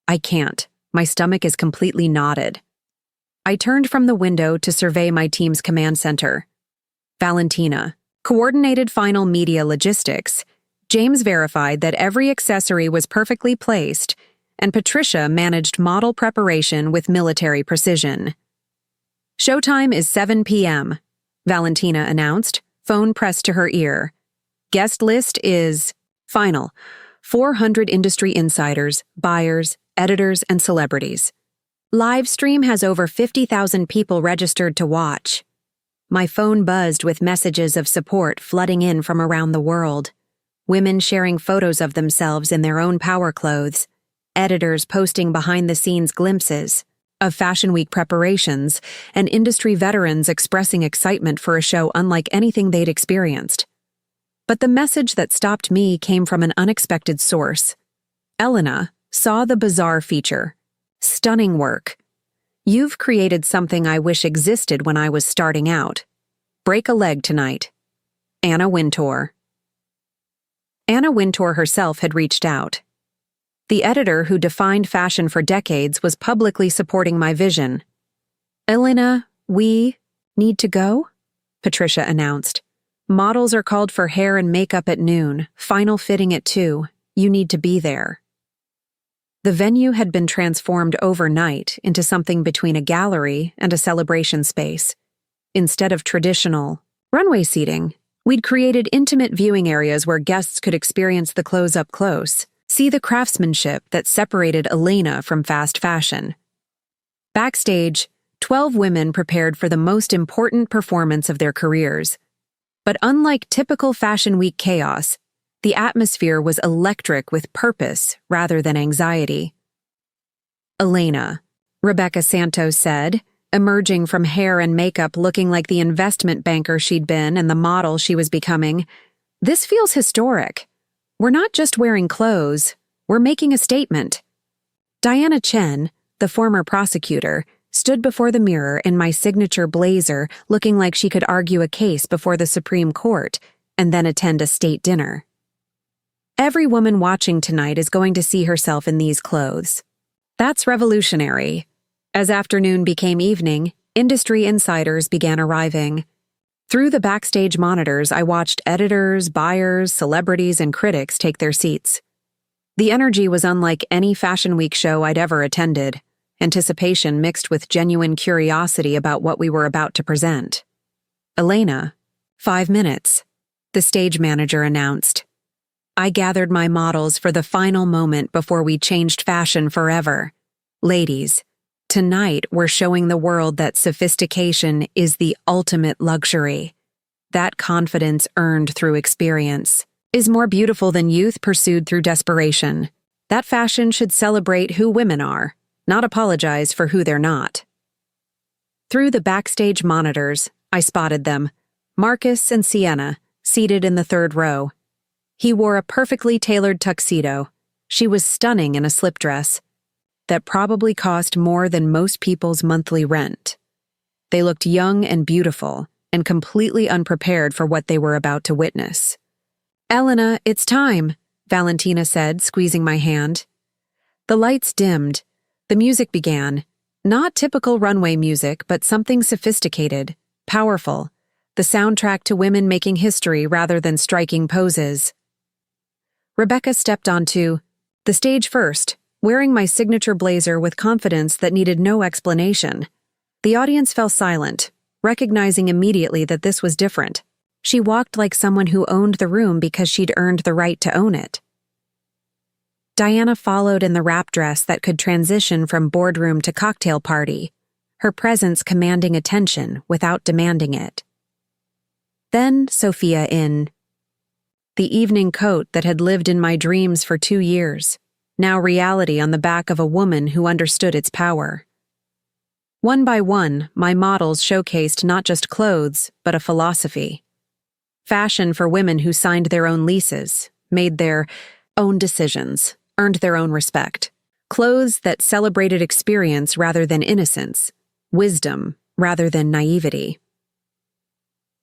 I can't. My stomach is completely knotted. I turned from the window to survey my team's command center. Valentina coordinated final media logistics. James verified that every accessory was perfectly placed, and Patricia managed model preparation with military precision. Showtime is 7 p.m., Valentina announced, phone pressed to her ear. Guest list is final. 400 industry insiders, buyers, editors, and celebrities. Live stream has over 50,000 people registered to watch. My phone buzzed with messages of support flooding in from around the world. Women sharing photos of themselves in their own power clothes. Editors posting behind-the-scenes glimpses of Fashion Week preparations, and industry veterans expressing excitement for a show unlike anything they'd experienced. But the message that stopped me came from an unexpected source. Elena saw the bizarre feature. Stunning work. You've created something I wish existed when I was starting out. Break a leg tonight. Anna Wintour. Anna Wintour herself had reached out. The editor who defined fashion for decades was publicly supporting my vision. Elena, we need to go? Patricia announced. Models are called for hair and makeup at noon, final fitting at 2. You need to be there. The venue had been transformed overnight into something between a gallery and a celebration space. Instead of traditional runway seating, we'd created intimate viewing areas where guests could experience the clothes up close, see the craftsmanship that separated Elena from fast fashion. Backstage, 12 women prepared for the most important performance of their careers. But unlike typical Fashion Week chaos, the atmosphere was electric with purpose rather than anxiety. Elena, Rebecca Santos said, emerging from hair and makeup looking like the investment banker she'd been and the model she was becoming, this feels historic. We're not just wearing clothes, we're making a statement. Diana Chen, the former prosecutor, stood before the mirror in my signature blazer looking like she could argue a case before the Supreme Court and then attend a state dinner. Every woman watching tonight is going to see herself in these clothes. That's revolutionary. As afternoon became evening, industry insiders began arriving. Through the backstage monitors, I watched editors, buyers, celebrities, and critics take their seats. The energy was unlike any Fashion Week show I'd ever attended, anticipation mixed with genuine curiosity about what we were about to present. Elena, 5 minutes, the stage manager announced. I gathered my models for the final moment before we changed fashion forever. Ladies, tonight we're showing the world that sophistication is the ultimate luxury. That confidence earned through experience is more beautiful than youth pursued through desperation. That fashion should celebrate who women are, not apologize for who they're not. Through the backstage monitors, I spotted them, Marcus and Sienna, seated in the third row. He wore a perfectly tailored tuxedo. She was stunning in a slip dress that probably cost more than most people's monthly rent. They looked young and beautiful and completely unprepared for what they were about to witness. "Elena, it's time," Valentina said, squeezing my hand. The lights dimmed. The music began. Not typical runway music, but something sophisticated, powerful. The soundtrack to women making history rather than striking poses. Rebecca stepped onto the stage first, wearing my signature blazer with confidence that needed no explanation. The audience fell silent, recognizing immediately that this was different. She walked like someone who owned the room because she'd earned the right to own it. Diana followed in the wrap dress that could transition from boardroom to cocktail party, her presence commanding attention without demanding it. Then Sophia in the evening coat that had lived in my dreams for 2 years, now reality on the back of a woman who understood its power. One by one, my models showcased not just clothes, but a philosophy. Fashion for women who signed their own leases, made their own decisions, earned their own respect. Clothes that celebrated experience rather than innocence, wisdom rather than naivety.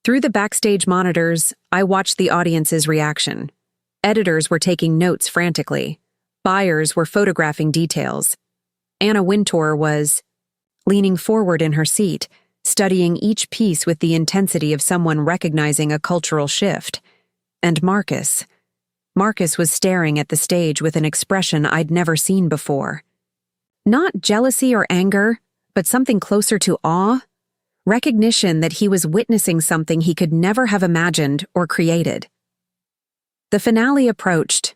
Through the backstage monitors, I watched the audience's reaction. Editors were taking notes frantically. Buyers were photographing details. Anna Wintour was leaning forward in her seat, studying each piece with the intensity of someone recognizing a cultural shift. And Marcus was staring at the stage with an expression I'd never seen before. Not jealousy or anger, but something closer to awe. Recognition that he was witnessing something he could never have imagined or created. The finale approached.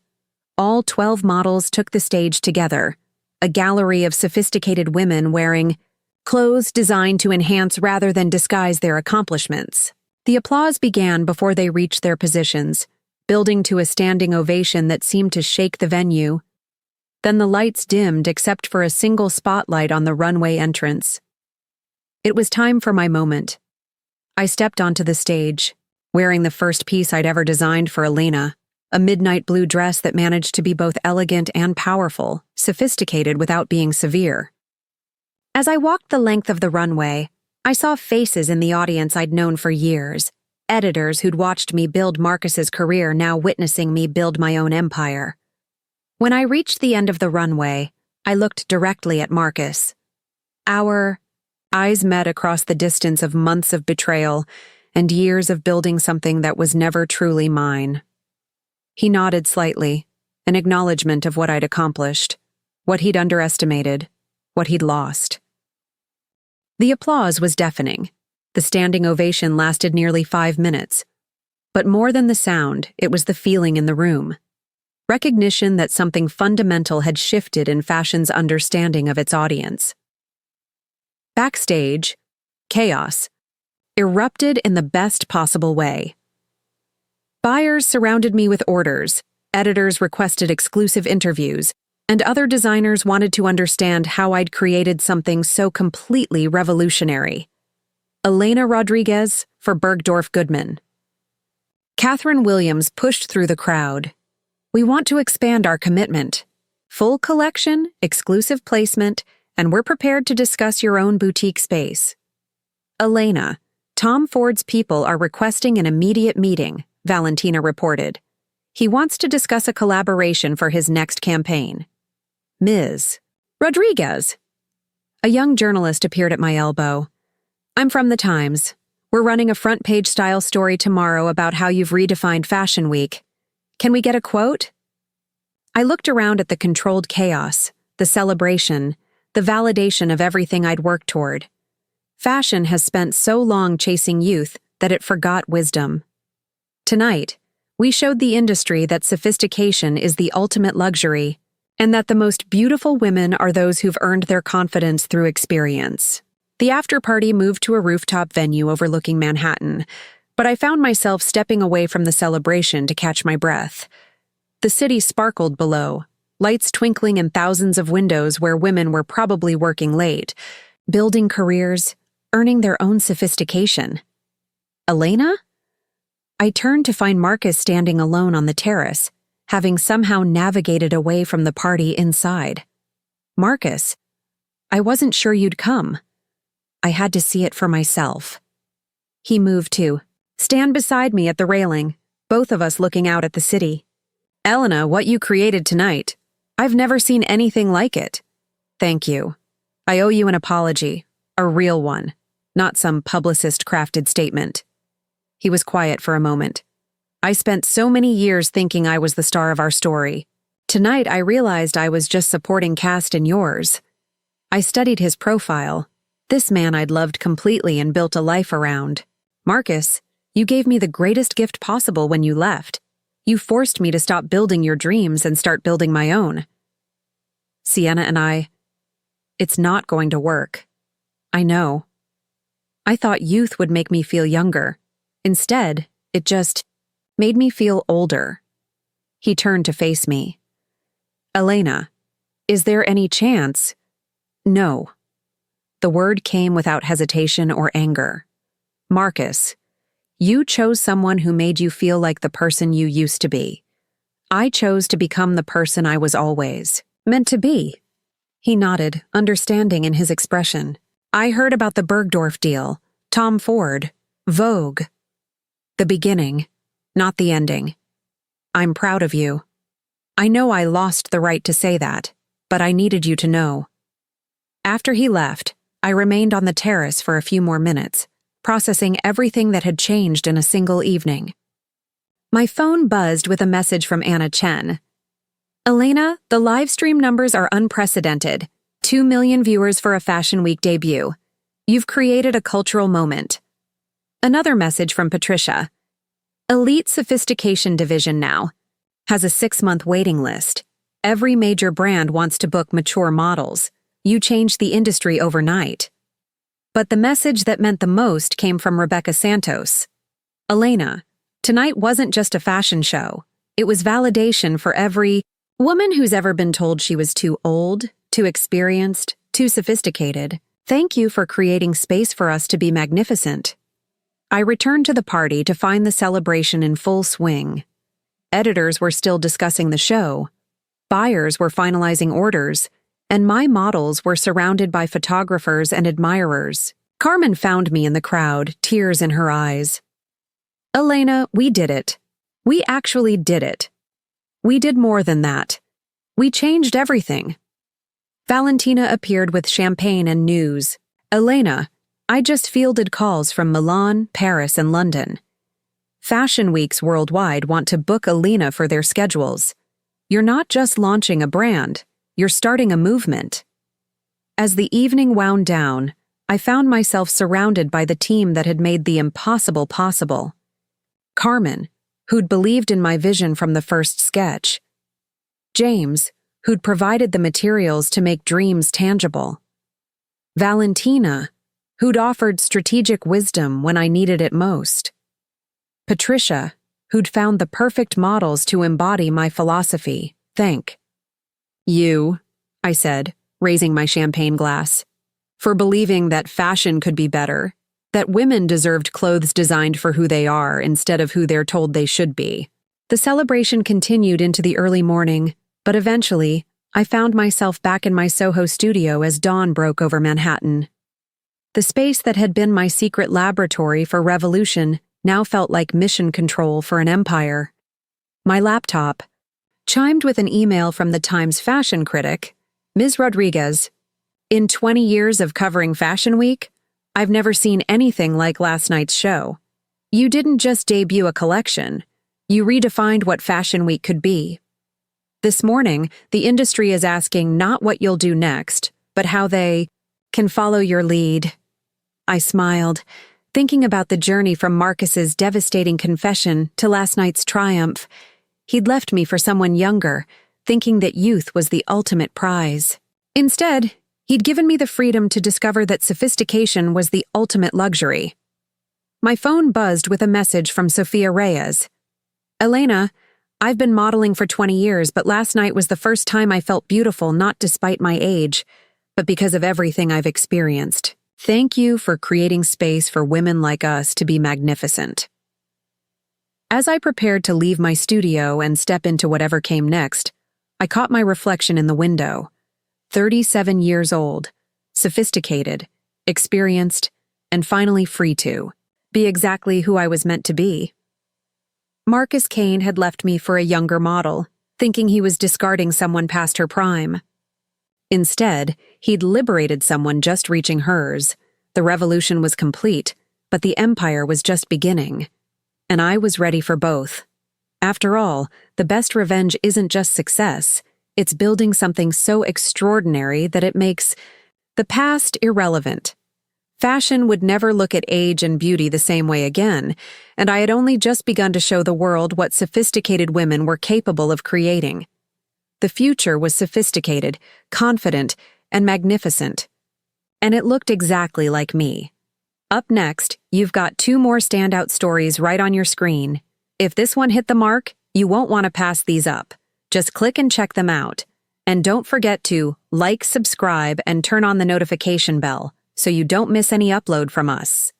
All 12 models took the stage together, a gallery of sophisticated women wearing clothes designed to enhance rather than disguise their accomplishments. The applause began before they reached their positions, building to a standing ovation that seemed to shake the venue. Then the lights dimmed except for a single spotlight on the runway entrance. It was time for my moment. I stepped onto the stage, wearing the first piece I'd ever designed for Elena, a midnight blue dress that managed to be both elegant and powerful, sophisticated without being severe. As I walked the length of the runway, I saw faces in the audience I'd known for years, editors who'd watched me build Marcus's career now witnessing me build my own empire. When I reached the end of the runway, I looked directly at Marcus. Our eyes met across the distance of months of betrayal and years of building something that was never truly mine. He nodded slightly, an acknowledgement of what I'd accomplished, what he'd underestimated, what he'd lost. The applause was deafening. The standing ovation lasted nearly 5 minutes. But more than the sound, it was the feeling in the room. Recognition that something fundamental had shifted in fashion's understanding of its audience. Backstage, chaos erupted in the best possible way. Buyers surrounded me with orders, editors requested exclusive interviews, and other designers wanted to understand how I'd created something so completely revolutionary. Elena Rodriguez for Bergdorf Goodman. Catherine Williams pushed through the crowd. "We want to expand our commitment. Full collection, exclusive placement, and we're prepared to discuss your own boutique space." "Elena, Tom Ford's people are requesting an immediate meeting," Valentina reported. "He wants to discuss a collaboration for his next campaign." "Ms. Rodriguez." A young journalist appeared at my elbow. "I'm from the Times. We're running a front-page style story tomorrow about how you've redefined Fashion Week. Can we get a quote?" I looked around at the controlled chaos, the celebration, the validation of everything I'd worked toward. Fashion has spent so long chasing youth that it forgot wisdom. Tonight, We showed the industry that sophistication is the ultimate luxury, and that the most beautiful women are those who've earned their confidence through experience. The after-party moved to a rooftop venue overlooking Manhattan, but I found myself stepping away from the celebration to catch my breath. The city sparkled below, lights twinkling in thousands of windows where women were probably working late, building careers, earning their own sophistication. Elena? I turned to find Marcus standing alone on the terrace, having somehow navigated away from the party inside. Marcus, I wasn't sure you'd come. I had to see it for myself. He moved to stand beside me at the railing, both of us looking out at the city. Elena, what you created tonight. I've never seen anything like it. Thank you. I owe you an apology, a real one, not some publicist-crafted statement. He was quiet for a moment. I spent so many years thinking I was the star of our story. Tonight I realized I was just supporting cast in yours. I studied his profile. This man I'd loved completely and built a life around. Marcus, you gave me the greatest gift possible when you left. You forced me to stop building your dreams and start building my own. Sienna and I, it's not going to work. I know. I thought youth would make me feel younger. Instead, it just made me feel older. He turned to face me. Elena, is there any chance? No. The word came without hesitation or anger. Marcus, you chose someone who made you feel like the person you used to be. I chose to become the person I was always meant to be. He nodded, understanding in his expression. I heard about the Bergdorf deal, Tom Ford, Vogue. The beginning, not the ending. I'm proud of you. I know I lost the right to say that, but I needed you to know. After he left, I remained on the terrace for a few more minutes, processing everything that had changed in a single evening. My phone buzzed with a message from Anna Chen. Elena, the live stream numbers are unprecedented. 2 million viewers for a Fashion Week debut. You've created a cultural moment. Another message from Patricia. Elite Sophistication Division now. Has a 6-month waiting list. Every major brand wants to book mature models. You changed the industry overnight. But the message that meant the most came from Rebecca Santos. Elena, tonight wasn't just a fashion show. It was validation for every woman who's ever been told she was too old, too experienced, too sophisticated. Thank you for creating space for us to be magnificent. I returned to the party to find the celebration in full swing. Editors were still discussing the show. Buyers were finalizing orders, and my models were surrounded by photographers and admirers. Carmen found me in the crowd, tears in her eyes. Elena, we did it. We actually did it. We did more than that. We changed everything. Valentina appeared with champagne and news. Elena, I just fielded calls from Milan, Paris, and London. Fashion weeks worldwide want to book Elena for their schedules. You're not just launching a brand, you're starting a movement. As the evening wound down, I found myself surrounded by the team that had made the impossible possible. Carmen, who'd believed in my vision from the first sketch. James, who'd provided the materials to make dreams tangible. Valentina, who'd offered strategic wisdom when I needed it most. Patricia, who'd found the perfect models to embody my philosophy. Thank you, I said, raising my champagne glass, for believing that fashion could be better, that women deserved clothes designed for who they are instead of who they're told they should be. The celebration continued into the early morning, but eventually, I found myself back in my Soho studio as dawn broke over Manhattan. The space that had been my secret laboratory for revolution now felt like mission control for an empire. My laptop chimed with an email from the Times fashion critic, Ms. Rodriguez. In 20 years of covering Fashion Week, I've never seen anything like last night's show. You didn't just debut a collection, you redefined what Fashion Week could be. This morning, the industry is asking not what you'll do next, but how they can follow your lead. I smiled. Thinking about the journey from Marcus's devastating confession to last night's triumph, he'd left me for someone younger, thinking that youth was the ultimate prize. Instead, he'd given me the freedom to discover that sophistication was the ultimate luxury. My phone buzzed with a message from Sophia Reyes. "Elena, I've been modeling for 20 years, but last night was the first time I felt beautiful, not despite my age, but because of everything I've experienced. Thank you for creating space for women like us to be magnificent." As I prepared to leave my studio and step into whatever came next, I caught my reflection in the window. 37 years old, sophisticated, experienced, and finally free to be exactly who I was meant to be. Marcus Kane had left me for a younger model, thinking he was discarding someone past her prime. Instead, he'd liberated someone just reaching hers. The revolution was complete, but the empire was just beginning. And I was ready for both. After all, the best revenge isn't just success, it's building something so extraordinary that it makes the past irrelevant. Fashion would never look at age and beauty the same way again, and I had only just begun to show the world what sophisticated women were capable of creating. The future was sophisticated, confident, and magnificent. And it looked exactly like me. Up next, you've got 2 more standout stories right on your screen. If this one hit the mark, you won't want to pass these up. Just click and check them out. And don't forget to like, subscribe, and turn on the notification bell so you don't miss any upload from us.